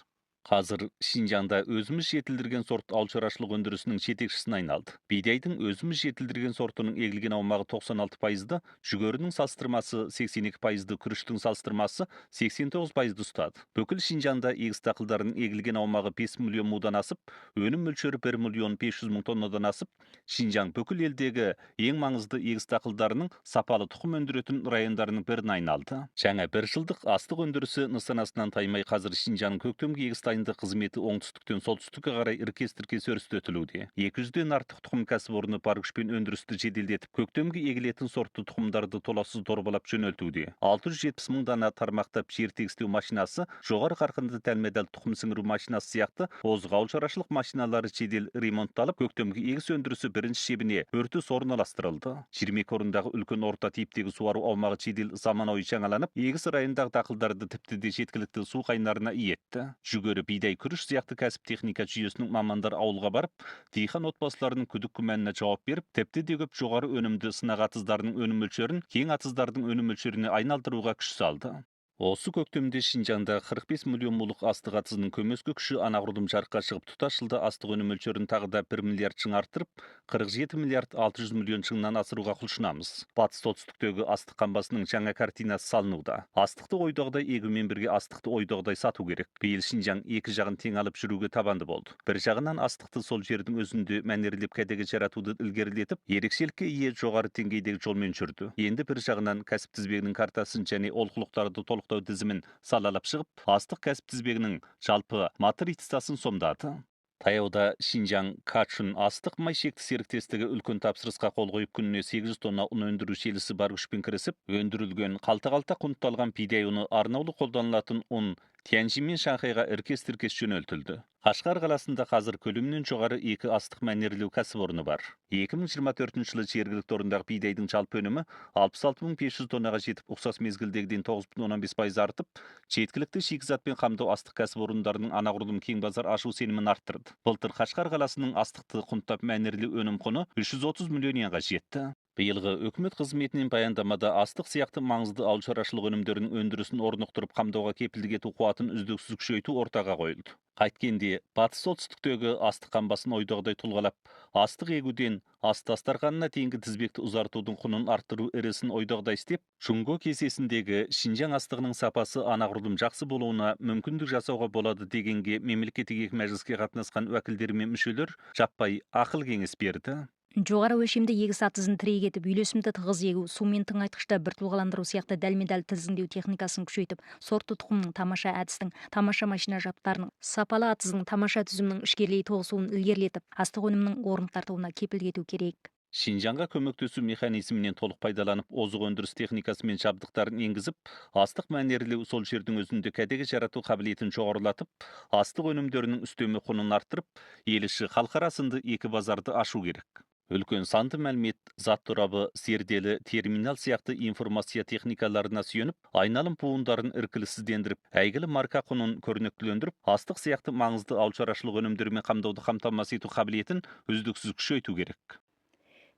Қазір Шинжаңда өзіміз жетілдірген сорт ауыл шаруашылық өндірісінің жетекшісіне айналды. Бидайдың өзіміз жетілдірген сортының егілген аумағы 96%-ды, жүгерінің салыстырмасы 82%-ды, күріштің салыстырмасы 89%-ды ұстады. Бүкіл Шинжаңда егіс дақылдарының егілген аумағы 5 миллион мудан асып, өнім мөлшері 1 миллион 500 мың тоннадан асып, Шинжаң бүкіл елдегі ең маңызды егіс дақылдарының сапалы тұқым өндіретін райондарының біріне айналды. Жаңа бір жылдық астық өндірісі нысанасынан таймай қазір Шинжаңның көктемгі егіс қызметі оңтүстіктен солтүстікке қарай іркес-тіркес өрістетілуде. 200-ден артық тұқым кәсіпорны бар күшпен өндірісті жеделдетіп, көктемге егілетін сортты тұқымдарды толассыз дорбалап жөнелтуде. 670 мың дана тармақтап жер тегістеу машинасы, жоғары қарқынды тәлмедал тұқым сіңіру машинасы сияқты озық ауыл шаруашылық машиналары жедел ремонтталып, көктемгі егіс өндірісі бірінші шебіне өртіс орналастырылды. 22 орындағы үлкен орта типтегі суару аумағы жедел заманауи жаңаланып, егіс райондағы дақылдарды тіпті де жеткілікті су қайнарына иетті. Жүгері, бидай, күріш сияқты кәсіп техника жүйесінің мамандар ауылға барып, диқан отбасыларының күдік күмәніне жауап беріп, тіпті де көп жоғары өнімді сынақ атыздарының өнім мөлшерін кең атыздардың өнім мөлшеріне айналдыруға күш салды. Осы көктемде Шинжаңда 45 миллион мулық астық атызының көмескі күші анағұрлым жарыққа шығып, тұтас жылда астық өнім мөлшерін тағы да 1 миллиард шың арттырып, 47 миллиард 600 миллион шыңнан асыруға құлшынамыз. Батыс солтүстіктегі астық қамбасының жаңа картинасы салынуда. Астықты ойдағыдай егумен бірге астықты ойдағыдай сату керек. Биыл Шинжаң екі жағын тең алып жүруге табанды болды. Бір жағынан астықты сол жердің өзінде мәнерлеп кәдеге жаратуды ілгерілетіп, ерекшелікке ие жоғары деңгейдегі жолмен жүрді. Енді бір жағынан кәсіп тізбегінің картасын және олқылықтарды толықтау тізімін салалап шығып, астық кәсіп тізбегінің жалпы матрицасын сомдады. Таяуда Шинжаң Качун астық май шекті серіктестігі үлкен тапсырысқа қол қойып, күніне 800 тонна ұн өндіру желісі бар күшпен кірісіп, өндірілген қалта-қалта құнтталған бидай ұны арнаулы қолданылатын ұн Тяньшин мен Шанхайға іркес-тіркес жөнелтілді. Қашқар қаласында қазір көлемінен жоғары 2 астық мәнерлеу кәсіпорны бар. 2024 жылы жергілікті орындағы бидайдың жалпы өнімі 66.500 тоннаға жетіп, ұқсас мезгілдегіден 9,15% артып, жеткілікті шикізатпен қамту астық кәсіпорындарының анағұрлым кең базар ашу сенімін арттырды. Былтыр Қашқар қаласының астықты құнттап мәнерлеу өнім құны 330 миллион янға жетті. Биылғы үкімет қызметінен баяндамада астық сияқты маңызды ауыл шаруашылық өнімдерінің өндірісін орнықтырып қамдауға кепілдік ету қуатын үздіксіз күшейту ортаға қойылды. Қайткенде, батыс солтүстіктегі астық қамбасын ойдағыдай тұлғалап, астық егуден ас дастарханына дейінгі тізбекті ұзартудың құнын арттыру ірісін ойдағыдай істеп, Чунго кесесіндегі Шинжаң астығының сапасы анағұрлым жақсы болуына мүмкіндік жасауға болады дегенге мемлекеттік екі мәжіліске қатынасқан уәкілдер мен мүшелер жаппай ақыл кеңес берді. Жоғары өлшемді егіс атызын тірек етіп, үйлесімді тығыз егу, сумен тыңайтқышты бір тұлғаландыру сияқты дәлме-дәл тізгіндеу техникасын күшейтіп, сортты тұқымның тамаша әдістің, тамаша машина жабдықтарының, сапалы атызның тамаша түзімнің ішкерлей тоғысуын ілгерілетіп, астық өнімінің орын тартуына кепілдік ету керек. Шинжанға көмектесу механизмінен толық пайдаланып, озық өндіріс техникасы мен жабдықтарын енгізіп, астық мәнерлеу сол жердің өзінде кәдеге жарату қабілетін жоғарылатып, астық өнімдерінің үстеме құнын арттырып, ел іші халықара сынды екі базарды ашу керек. Үлкен санды мәлімет, зат торабы, зерделі, терминал сияқты информация техникаларына сүйеніп, айналым буындарын іркіліссіздендіріп, әйгілі марка құнын көрнектілендіріп, астық сияқты маңызды ауыл шаруашылық өнімдерімен қамтауды қамтамасыз ету қабілетін үздіксіз күшейту керек.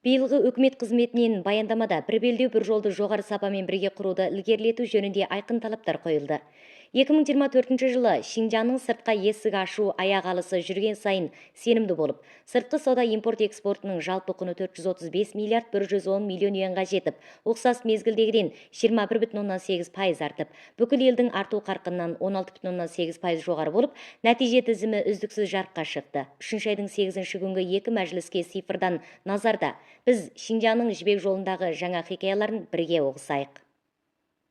Биылғы үкімет қызметінен баяндамада бір белдеу бір жолды жоғары сапамен бірге құруды ілгерілету жөнінде айқын талаптар қойылды. 2024 жылы Шинжаңның сыртқа есік ашу аяқ алысы жүрген сайын сенімді болып, сыртқы сауда импорт экспортының жалпы құны 435 миллиард 110 миллион юанға жетіп, ұқсас мезгілдегіден 21,8% артып, бүкіл елдің арту қарқынынан 16,8% жоғары болып, нәтиже тізімі үздіксіз жарыққа шықты. 3 айдың 8 күнгі екі мәжіліске цифрдан назарда. Біз Шинжаңның жібек жолындағы жаңа хикаяларын бірге оқысайық.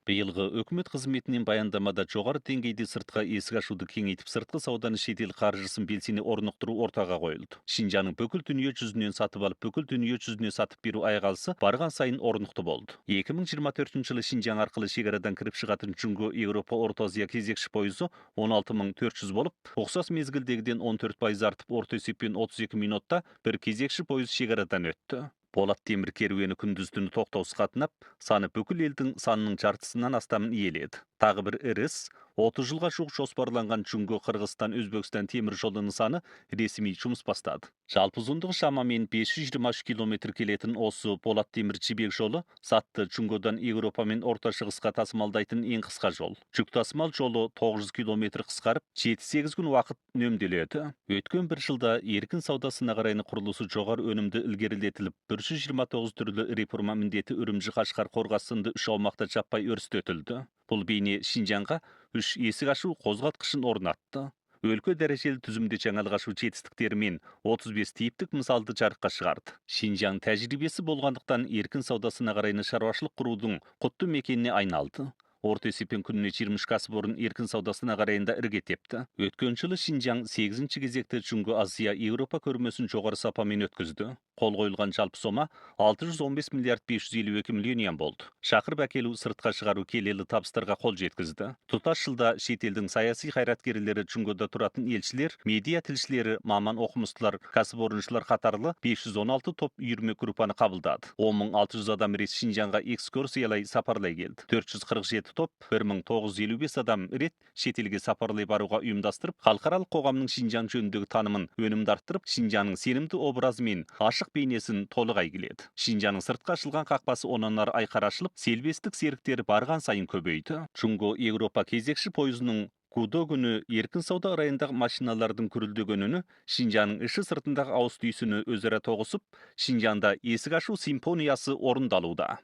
Биылғы үкімет қызметінен баяндамада жоғары деңгейде сыртқа есік ашуды кеңейтіп, сыртқы сауданы шетел қаржысын белсене орнықтыру ортаға қойылды. Шинжаңның бүкіл дүние жүзінен сатып алып, бүкіл дүние жүзіне сатып беру аяқалысы барған сайын орнықты болды. 2024 жылы Шинжаң арқылы шекарадан кіріп шығатын Чунго Еуропа Орта Азия кезекші пойызы 16.400 болып, ұқсас мезгілдегіден 14% артып, орта есеппен 32 минутта бір кезекші пойыз шекарадан өтті. Болат темір керуені күндіз-түні тоқтаусыз қатынап, саны бүкіл елдің санының жартысынан астамын иеледі. Тағы бір іріс, 30 жылға жуық жоспарланған Чунго Қырғызстан Өзбекстан темір жолы нысаны ресми жұмыс бастады. Жалпы ұзындығы шамамен 523 километр келетін осы Болат темір жібек жолы затты Чунгодан Еуропа мен Орта Шығысқа тасымалдайтын ең қысқа жол. Жүк тасымал жолы 900 километр қысқарып, 7-8 күн уақыт үнемделеді. Өткен бір жылда еркін саудасына қарай құрылысы жоғары өнімді ілгерілетіліп, 129 түрлі реформа міндеті Үрімжі, Қашқар, Қорғас сынды 3 аумақта жаппай өрістетілді. Бұл бейне Шинжаңға 3 есік ашу қозғалтқышын орнатты. Өлкө дәрежелі түзімде жаңалық ашу жетістіктерімен 35 типтік мысалды жарыққа шығарды. Шинжаң тәжірибесі болғандықтан еркін саудасына қарай шаруашылық құрудың құтты мекеніне айналды. Орта есеппен күніне 23 кәсіпорын еркін саудасына қарайында іргетепті. Өткен жылы Шинжаң 8-ші кезекті Чунго Азия Еуропа көрмесін жоғары сапамен өткізді. Қол қойылған жалпы сома 615 миллиард 552 миллион юан болды. Шақырып әкелу, сыртқа шығару келелі табыстарға қол жеткізді. Тұтас жылда шетелдің саяси қайраткерлері, Чунгода тұратын елшілер, медиа тілшілері, маман оқымыстылар, кәсіпорыншылар қатарлы 516 топ үйірме группаны қабылдады. 10.600 адам рет Шинжаңға экскурсиялай сапарлай келді. 447 топ 1955 адам рет шетелге сапарлай баруға ұйымдастырып, халықаралық қоғамның Шинжаң жөніндегі танымын өнімді арттырып, Шинжаңның сенімді образы мен ашық бейнесін толық әйгіледі. Шинжаңның сыртқа ашылған қақпасы онан ары айқара ашылып, селбестік серіктері барған сайын көбейді. Чунго Еуропа кезекші пойызының Кудо күні еркін сауда арайындағы машиналардың күрілдегеніне, Шинжаңның іші сыртындағы ауыз түйсіні өзара тоғысып, Шинжаңда есік ашу симфониясы орындалуда.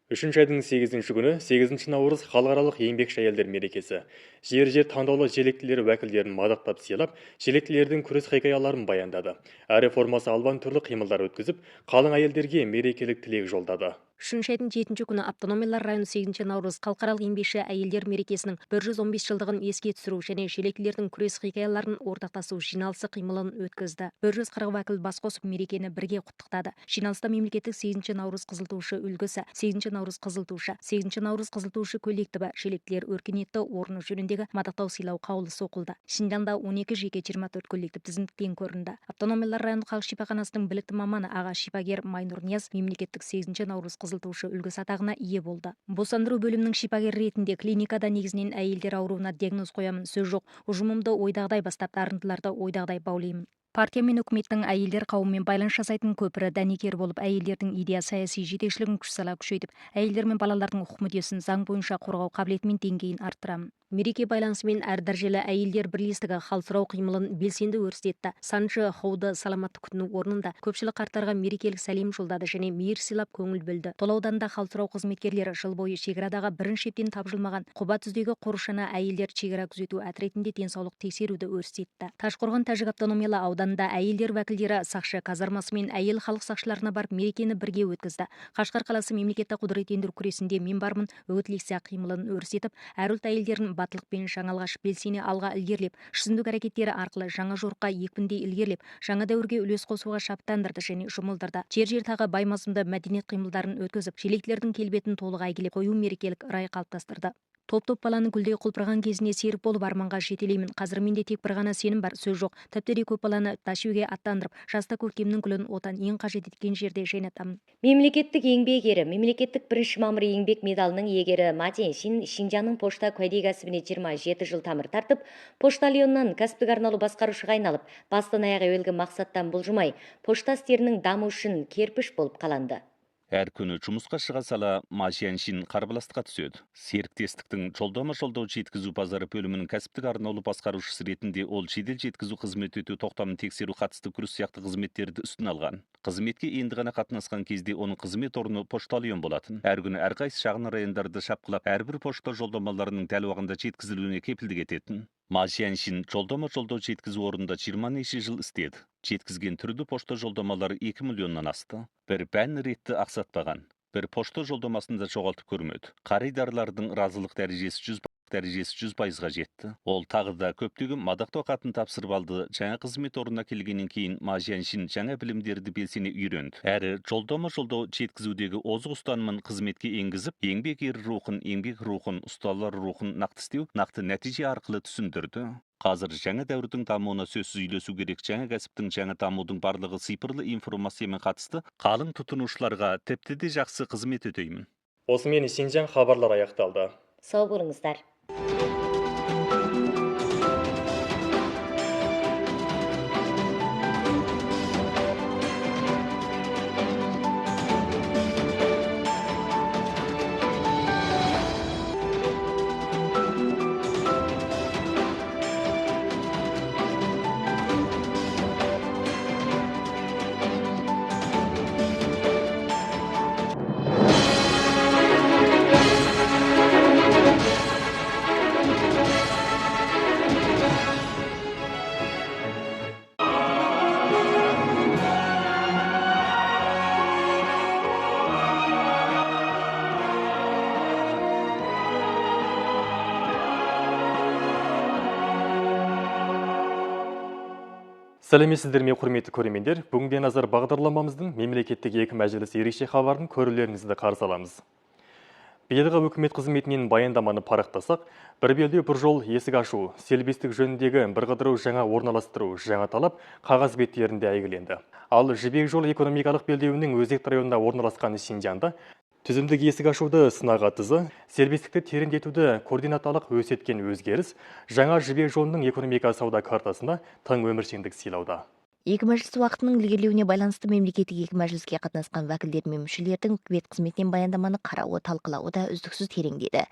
3 айдың 8 күні 8 наурыз халықаралық еңбекші әйелдер мерекесі. Жер таңдаулы желектілер уәкілдерін мадақтап сыйлап, желектілердің күрес хикаяларын баяндады. Әр формасы алуан түрлі қимылдар өткізіп, қалың әйелдерге мерекелік тілек жолдады. 3 айдың 7 күні автономиялар районы 8 наурыз халықаралық еңбекші әйелдер мерекесінің 115 жылдығын еске түсіру және шелеклердің күрес хикаяларын ортақтасу жиналысы қимылын өткізді. 140 уәкіл бас қосып мерекені бірге құттықтады. Жиналыста мемлекеттік 8 наурыз қызылтушы үлгісі, 8 наурыз қызылтушы, 8 наурыз қызылтушы коллективі, шелектілер өркениетті орны жөніндегі мадақтау сыйлау қаулысы оқылды. Шинжаңда 12 жеке 24 коллектив тізімдіктен көрінді. Автономиялар районы халық шипаханасының білікті маманы аға шипагер Майнұр Нияз мемлекеттік 8 наурыз қызылтушы үлгісі атағына ие болды. Босандыру бөлімінің шипагері ретінде клиникада негізінен әйелдер ауруына диагноз қоямын, сөз жоқ. Ұжымымды ойдағыдай бастап, дарындыларды ойдағыдай баулаймын. Партия мен үкіметтің әйелдер қауымымен байланыс жасайтын көпірі дәнекер болып, әйелдердің идея саяси жетекшілігін күш сала күшейтіп, әйелдер мен балалардың құқық мүддесін заң бойынша қорғау қабілеті мен деңгейін арттырамын. Мереке байланысымен әр дәрежелі әйелдер бірлестігі хал сұрау қимылын белсенді өрістетті. Санжы Хауды саламатты күтіну орнында көпшілік қарттарға мерекелік сәлем жолдады және мейір сыйлап көңіл бөлді. Толауданында хал сұрау қызметкерлері жыл бойы шекарадағы бірінші шептен тапжылмаған Қоба түздегі қоршана әйелдер шекара күзету отрядінде денсаулық тексеруді өрістетті. Ташқорған Тәжік автономиялы ауданында әйелдер уәкілдері сақшы казармасы мен әйел халық сақшыларына барып мерекені бірге өткізді. Қашқар қаласы мемлекеттік құдіреттендіру күресінде мен бармын үгіт-лекция қимылын өрістетіп, әр ұлт әйелдерін батылықпен жаңалғаш белсене алға ілгерлеп, шүзіндік әрекеттері арқылы жаңа жорыққа екпіндей ілгерлеп, жаңа дәуірге үлес қосуға шаптандырды және жұмылдырды. Жер-жертағы бай мазмұнды мәдениет қимылдарын өткізіп, шелектілердің келбетін толық әйгілеп қою мерекелік рай қалыптастырды. Топ-топ баланы гүлдей құлпырған кезіне серік болып арманға жетелеймін. Қазір менде тек бір ғана сенім бар, сөз жоқ. Тәптіре көп баланы ташуге аттандырып, жаста көктемнің гүлін отан ең қажет еткен жерде жайнатамын. Мемлекеттік еңбек ері, мемлекеттік 1 мамыр еңбек медалының иегері Мадин Шин Шинжаңның пошта кәде кәсібіне 27 жыл тамыр тартып, поштальоннан кәсіптік арналу басқарушыға айналып, бастан аяғы әуелгі мақсаттан бұлжымай, пошта істерінің даму үшін керпіш болып қаланды. Әр күні жұмысқа шыға сала Мажианшин қарбаластыққа түседі. Серіктестіктің жолдама жолдау жеткізу базары бөлімінің кәсіптік арнаулы басқарушысы ретінде ол жедел жеткізу қызмет өту тоқтамын тексеру қатысты күрес сияқты қызметтерді үстін алған. Қызметке енді ғана қатынасқан кезде оның қызмет орны поштальон болатын. Әр күні әрқайсы шағын райондарды шапқылап, әрбір пошта жолдамаларының дәл уақытында жеткізілуіне кепілдік ететін. Мажианшин жолдама жолдау жеткізу орнында 20 неше жыл істеді. Жеткізген түрді пошта жолдамалары 2 миллионнан асты. Бір бән ретті ақсатпаған. Бір пошта жолдамасында жоғалтып көрмеді. Қаридарлардың разылық дәрежесі 100%-ға жетті. Ол тағы да көптеген мадақтау хатын тапсырып алды. Жаңа қызмет орнына келгеннен кейін Мажианшин жаңа білімдерді белсене үйренді. Әрі жолдама жолдау жеткізудегі озық ұстанымын қызметке енгізіп, еңбек ері рухын, еңбек рухын, ұсталар рухын нақты істеу, нақты нәтиже арқылы түсіндірді. Қазір жаңа дәуірдің дамуына сөзсіз үйлесу керек. Жаңа кәсіптің жаңа дамудың барлығы цифрлы информациямен қатысты қалың тұтынушыларға тіпті де жақсы қызмет өтеймін. Осымен Шинжаң хабарлар аяқталды. Сау болыңыздар. Сәлеметсіздер ме, құрметті көрермендер. Бүгінге назар бағдарламамыздың мемлекеттік екі мәжіліс ерекше хабарын көрулеріңізді қарсы аламыз. Биылғы үкімет қызметінен баяндаманы парақтасақ, бір белдеу бір жол есік ашу, селбестік жөніндегі бір қыдыру жаңа орналастыру, жаңа талап қағаз беттерінде әйгіленді. Ал жібек жол экономикалық белдеуінің өзекті районында орналасқан Шинжаңда түзімдік есік ашуды сынаға тызы, сервистікті тереңдетуді координаталық өсеткен өзгеріс жаңа жібек жолының экономика сауда картасына тың өміршеңдік сыйлауда. Екі мәжіліс уақытының ілгерілеуіне байланысты мемлекеттік екі мәжіліске қатынасқан вәкілдер мен мүшелердің үкімет қызметінен баяндаманы қарауы, талқылауы да үздіксіз тереңдеді.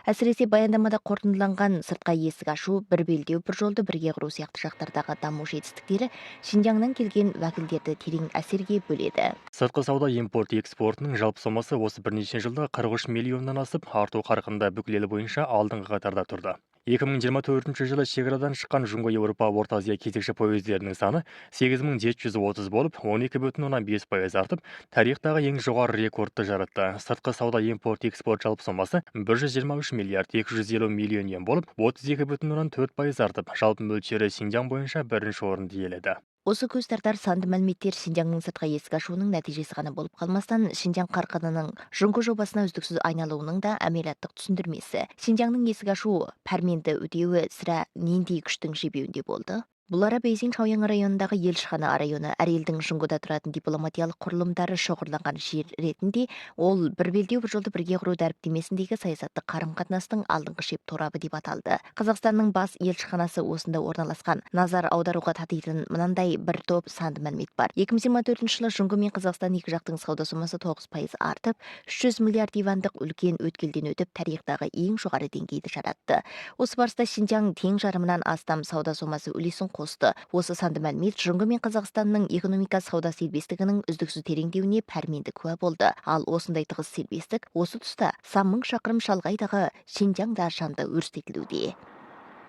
Әсіресе баяндамада қорытындыланған сыртқа есік ашу, бір белдеу бір жолды бірге құру сияқты жақтардағы даму жетістіктері Шинжаңнан келген вәкілдерді терең әсерге бөледі. Сыртқы сауда импорт экспортының жалпы сомасы осы бірнеше жылда 43 миллионнан асып, арту қарқынында бүкіл ел бойынша алдыңғы қатарда тұрды. 2024 жылы шекарадан шыққан Жұңго Еуропа Орта Азия кезекші пойыздерінің саны 8730 болып, 12,5% артып, тарихтағы ең жоғары рекордты жаратты. Сыртқы сауда импорт-экспорт жалпы сомасы 123 миллиард 250 миллион йен болып, 32,4% артып, жалпы мөлшері Синьцзян бойынша бірінші орынды иеледі. Осы көз тартар санды мәліметтер Шинжаңның сыртқы есік ашуының нәтижесі ғана болып қалмастан, Шинжаң қарқынының Жұңго жобасына үздіксіз айналуының да әмелияттық түсіндірмесі. Шинжаңның есік ашуы, пәрменді өтеуі сірә нендей күштің жебеуінде болды? Бұл ара Бейжің Шаояң районындағы Елшіхана районы әр елдің Жұңгода тұратын дипломатиялық құрылымдары шоғырланған жер ретінде, ол бір белдеу бір жолды бірге құру дәріптемесіндегі саясаттық қарым-қатынастың алдыңғы шеп торабы деп аталды. Қазақстанның бас елшіханасы осында орналасқан. Назар аударуға татитын мынандай бір топ санды мәлімет бар. 2024 жылы Жұңго мен Қазақстан екі жақтың сауда сомасы 9% артып, 300 миллиард юандық үлкен өткелден өтіп, тарихтағы ең жоғары деңгейді жаратты. Осы барыста Шинжаң тең жарымынан астам сауда сомасы үлесін қосты. Осы санды мәлімет Жұңго мен Қазақстанның экономика сауда сербестігінің үздіксіз тереңдеуіне пәрменді куә болды. Ал осындай тығыз сербестік осы тұста 1000 шақырым шалғайдағы Шинжаңда жанды өрістетілуде.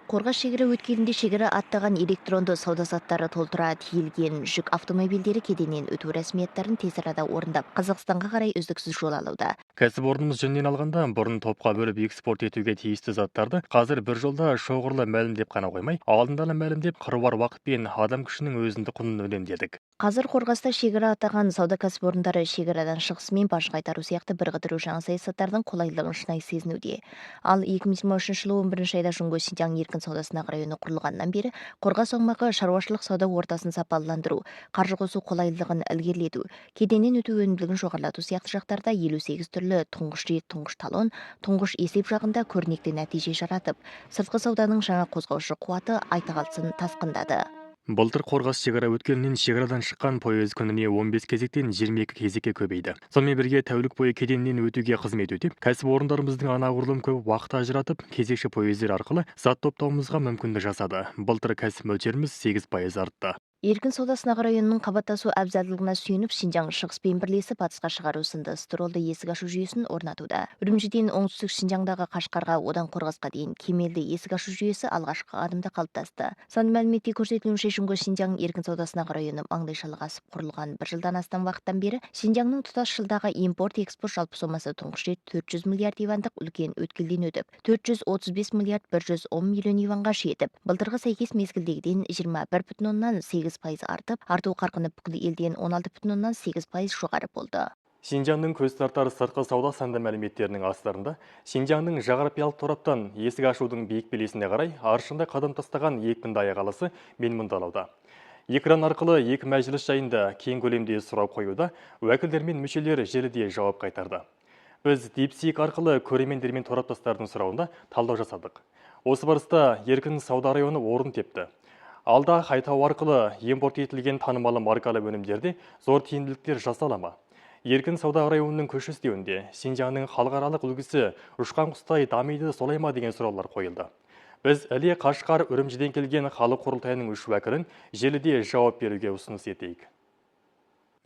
Қорғас шекара өткелінде шекара аттаған электронды сауда заттары толтыра тиелген жүк автомобильдері кеденнен өту рәсмияттарын тез арада орындап, Қазақстанға қарай үздіксіз жол алуда. Кәсіпорнымыз жөнінен алғанда, бұрын топқа бөліп экспорт етуге тиісті заттарды қазір бір жолда шоғырлы мәлімдеп қана қоймай, алдын ала мәлімдеп, қыруар уақыт пен адам күшінің өзіндік құнын үнемдедік. Қазір Қорғаста шекара аттаған сауда кәсіпорындары шекарадан шығысымен баж қайтару сияқты бірқатар жаңа саясаттардың қолайлылығын шынайы сезінуде. Ал 2023 жылы 11 айда Жұңго Шинжаң еркін саудасына районы құрылғаннан бері Қорғас аумағы шаруашылық сауда ортасын сапаландыру, қаржы қосу қолайлылығын ілгерілету, кеденнен өту өнімділігін жоғарылату сияқты жақтарда 58 түрлі тұңғыш рет, тұңғыш талон, тұңғыш есеп жағында көрнекті нәтиже жаратып, сыртқы сауданың жаңа қозғаушы қуаты айта қалсын тасқындады. Былтыр Қорғас шекара өткелінен шекарадан шыққан пойыз күніне 15 кезектен 22 кезекке көбейді. Сонымен бірге тәулік бойы кеденнен өтуге қызмет өтеп, кәсіпорындарымыздың анағұрлым көп уақыт ажыратып, кезекші пойыздар арқылы зат топтауымызға мүмкіндік жасады. Былтыр кәсіп мөлшеріміз 8% артты. Еркін сауда сынақ районының қабаттасу әбзалдылығына сүйеніп, Шинжаң шығыспен бірлесіп батысқа шығару сынды стролды есік ашу жүйесін орнатуда. Үрімжіден оңтүстік Шинжаңдағы Қашқарға, одан Қорғасқа дейін кемелді есік ашу жүйесі алғашқы адымда қалыптасты. Санды мәліметте көрсетілуінше Жұңго Шинжаң еркін сауда сынақ районы маңдайшалық асып құрылған бір жылдан астам уақыттан бері Шинжаңның тұтас жылдағы импорт-экспорт жалпы сомасы тұңғыш рет 400 миллиард юандық үлкен өткелден өтіп, 435 миллиард 110 миллион юанға жетіп, былтырғы сәйкес мезгілдегіден 21,8% артып, арту қарқыны бүкіл елден 16,8% жоғары болды. Шинжаңның көз тартар сыртқы сауда санды мәліметтерінің астарында Шинжаңның жағарпиялық тораптан есік ашудың биік белесіне қарай аршында қадам тастаған екпінді аяқалысы менмұндалауда. Экран арқылы екі мәжіліс жайында кең көлемде сұрау қоюда уәкілдер мен мүшелер желіде жауап қайтарды. Біз DeepSeek арқылы көрермендер мен тораптастардың сұрауында талдау жасадық. Осы барыста еркін сауда районы орын тепті. Алда қайтау арқылы импорт етілген танымалы маркалы өнімдерде зор тиімділіктер жасала ма? Еркін сауда районының көш іздеуінде Шинжаңның халықаралық үлгісі ұшқан құстай дамиды солай ма деген сұраулар қойылды. Біз Іле Қашқар Үрімжіден келген халық құрылтайының 3 уәкілін желіде жауап беруге ұсыныс етейік.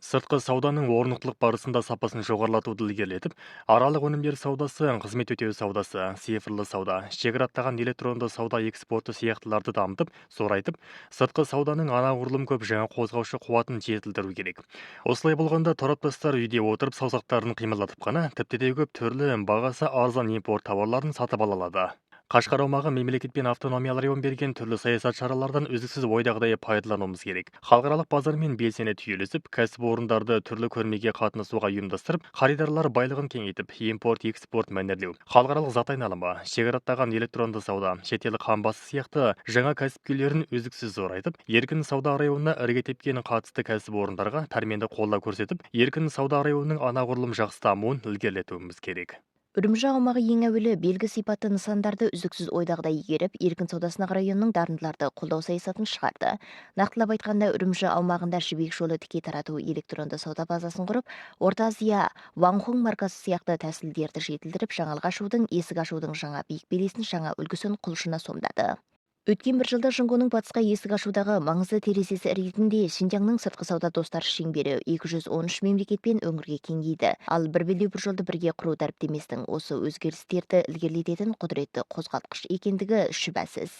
Сыртқы сауданың орнықтылық барысында сапасын жоғарылатуды ілгерілетіп, аралық өнімдер саудасы, қызмет өтеу саудасы, цифрлы сауда, шекара аттаған электронды сауда экспорты сияқтыларды дамытып, зорайтып, сыртқы сауданың анағұрлым көп жаңа қозғаушы қуатын жетілдіру керек. Осылай болғанда тараптастар үйде отырып саусақтарын қимылдатып қана, тіпті де көп түрлі бағасы арзан импорт тауарларын сатып ала алады. Қашқар аумағы мемлекет пен автономиялар берген түрлі саясат шаралардан үздіксіз ойдағыдай пайдалануымыз керек. Халықаралық базармен белсене түйелесіп, кәсіпорындарды түрлі көрмеге қатынасуға ұйымдастырып, xaridарлар байлығын кеңейтіп, импорт-экспорт мәнерлеу, халықаралық зат айналымы, шекара аттаған электронды сауда, шетелдік қамбасы сияқты жаңа кәсіпкерлерін үздіксіз зорайтып, еркін сауда районына ірге тепкен қатысты кәсіпорындарға пәрменді қолдау көрсетіп, еркін сауда районының анағұрлым жақсы дамуын ілгерілетуіміз керек. Үрімжі аумағы ең әуелі белгі сипатты нысандарды үздіксіз ойдағыдай игеріп, еркін саудасына районның дарындыларды қолдау саясатын шығарды. Нақтылап айтқанда, Үрімжі аумағында жібек жолы тіке тарату электронды сауда базасын құрып, Орта Азия Ванхун маркасы сияқты тәсілдерді жетілдіріп, жаңалық ашудың, есік ашудың жаңа биік белесін, жаңа үлгісін құлшына сомдады. Өткен бір жылда Жыңғоның батысқа есік ашудағы маңызды терезесі ретінде Шинжаңның сыртқы сауда достар шеңбері 213 мемлекетпен өңірге кеңейді. Ал бір белдеу бір жолды бірге құру дәріптемесінің осы өзгерістерді ілгерілететін құдіретті қозғалтқыш екендігі шүбәсіз.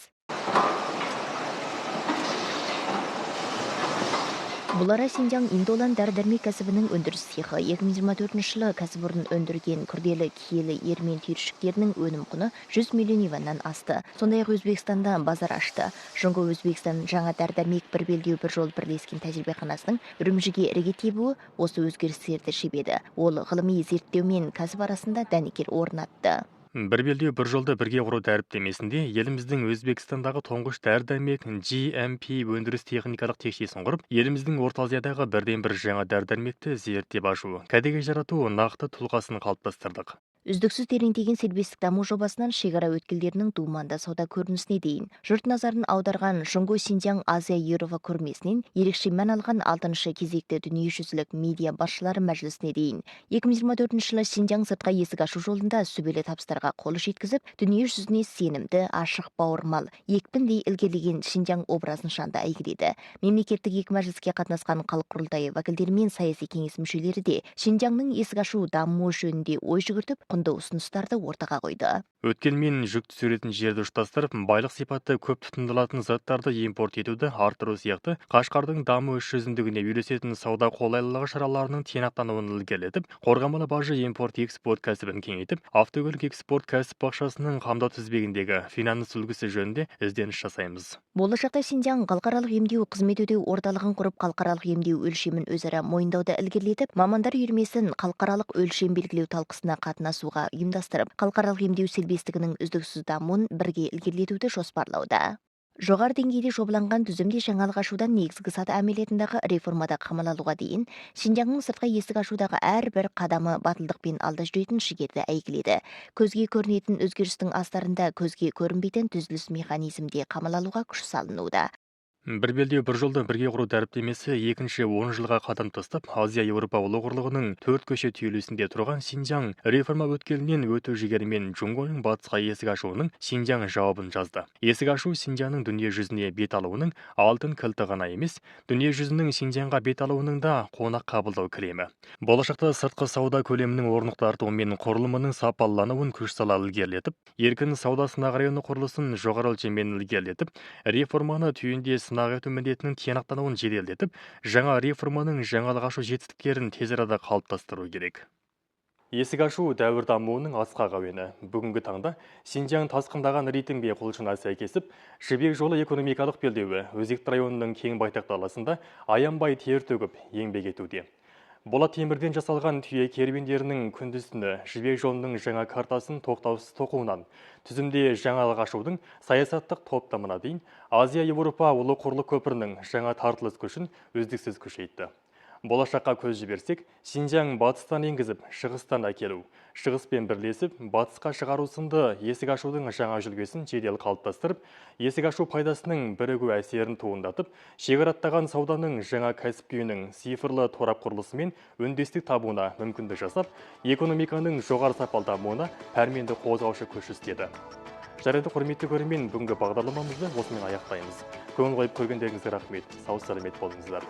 Бұл ара Шинжаң Индолан дәрі-дәрмек кәсібінің өндіріс цехы 2024 жылы кәсіпорын өндірген күрделі киелі ермен түйіршіктерінің өнім құны 100 миллион юаннан асты. Сондай-ақ Өзбекстанда базар ашты. Жыңғо Өзбекстан жаңа дәрі-дәрмек бір белдеу бір жол бірлескен тәжірибеханасының үрімжіге ірге тебуі осы өзгерістерді шебеді. Ол ғылыми зерттеу мен кәсіп арасында дәнекер орнатты. Бір белдеу бір жолды бірге құру дәріптемесінде еліміздің Өзбекстандағы тұңғыш дәрі-дәрмек GMP өндіріс техникалық текшесін құрып, еліміздің Орта Азиядағы бірден бір жаңа дәрі-дәрмекті зерттеп ашу, кәдеге жарату нақты тұлғасын қалыптастырдық. Үздіксіз тереңдеген сервистік даму жобасынан шекара өткелдерінің думанды сауда көрінісіне дейін. Жұрт назарын аударған Жыңғо Шинжаң Азия Еуропа көрмесінен ерекше мән алған 6-шы кезекті дүниежүзілік медиа басшылары мәжілісіне дейін. 2024 жылы Шинжаң сыртқа есік ашу жолында сүбелі табыстарға қолы жеткізіп, дүниежүзіне сенімді, ашық бауырмал, екпіндей ілгерілеген Шинжаң образын шанда әйгіледі. Мемлекеттік екі мәжіліске қатынасқан халық құрылтайы уәкілдері мен саяси кеңес мүшелері де Шинжаңның есік ашу дамуы жөнінде ой жүгіртіп, құнды ұсыныстарды ортаға қойды. Өткелмен жүк түсіретін жерді ұштастырып, байлық сипатты көп тұтынылатын заттарды импорт етуді арттыру сияқты Қашқардың даму іс жүзіндігіне үйлесетін сауда қолайлылығы шараларының тиянақтануын ілгерілетіп, қорғамалы бажы импорт-экспорт кәсібін кеңейтіп, автокөлік экспорт кәсіп бақшасының қамдау тізбегіндегі финанс үлгісі жөнінде ізденіс жасаймыз. Болашақта Шинжаң халықаралық емдеу қызмет өтеу орталығын құрып, халықаралық емдеу өлшемін өзара мойындауды ілгерілетіп, мамандар үйірмесін халықаралық өлшем белгілеу талқысына қатынасуға ұйымдастырып, халықаралық емдеу селбестігінің үздіксіз дамуын бірге ілгерілетуді жоспарлауда. Жоғары деңгейде жобаланған түзімде жаңалық ашудан негізгі саты әмелетіндағы реформада қамал алуға дейін, Шинжаңның сыртқы есік ашудағы әрбір қадамы батылдықпен алда жүретін жігерді әйгіледі. Көзге көрінетін өзгерістің астарында көзге көрінбейтін түзіліс механизмде қамал алуға күш салынуда. Бір белдеу бір жолды бірге құру дәріптемесі екінші 10 жылға қадам тастап, Азия Еуропа ұлы құрлығының 4 көше түйілісінде тұрған Шинжаң реформа өткелінен өту жігерімен Жыңғоның батысқа есік ашуының Шинжаң жауабын жазды. Есік ашу Шинжаңның дүние жүзіне бет алуының алтын кілті ғана емес, дүние жүзінің Шинжаңға бет алуының да қонақ қабылдау кілемі. Болашақта сыртқы сауда көлемінің орнықты артуы мен құрылымының сапалануын күш сала ілгерілетіп, еркін сауда сынақ районы құрылысын жоғары өлшеммен ілгерілетіп, реформаны түйінде сынақ ету міндетінің тиянақтануын жеделдетіп, жаңа реформаның жаңалық ашу жетістіктерін тез арада қалыптастыру керек. Есік ашу дәуір дамуының асқақ әуені. Бүгінгі таңда Шинжаң тасқындаған ритмге құлшына сәйкесіп, Жібек жолы экономикалық белдеуі өзекті районының кең байтақ даласында аянбай тер төгіп еңбек етуде. Болат темірден жасалған түйе керуендерінің күндіз-түні Жібек жолының жаңа картасын тоқтаусыз тоқуынан, түзімде жаңалық ашудың саясаттық топтамына дейін Азия Еуропа ұлы құрлық көпірінің жаңа тартылыс күшін үздіксіз күшейтті. Болашаққа көз жіберсек, Шинжаң батыстан енгізіп, шығыстан әкелу, шығыспен бірлесіп, батысқа шығару сынды есік ашудың жаңа жүлгесін жедел қалыптастырып, есік ашу пайдасының бірігу әсерін туындатып, шекараттаған сауданың жаңа кәсіп күйінің цифрлы торап құрылысымен үндестік табуына мүмкіндік жасап, экономиканың жоғары сапалы дамуына пәрменді қозғаушы күш істеді. Жарайды, құрметті көрермен, бүгінгі бағдарламамызды осымен аяқтаймыз. Көңіл қойып көргендеріңізге рахмет. Сау саламат болыңыздар.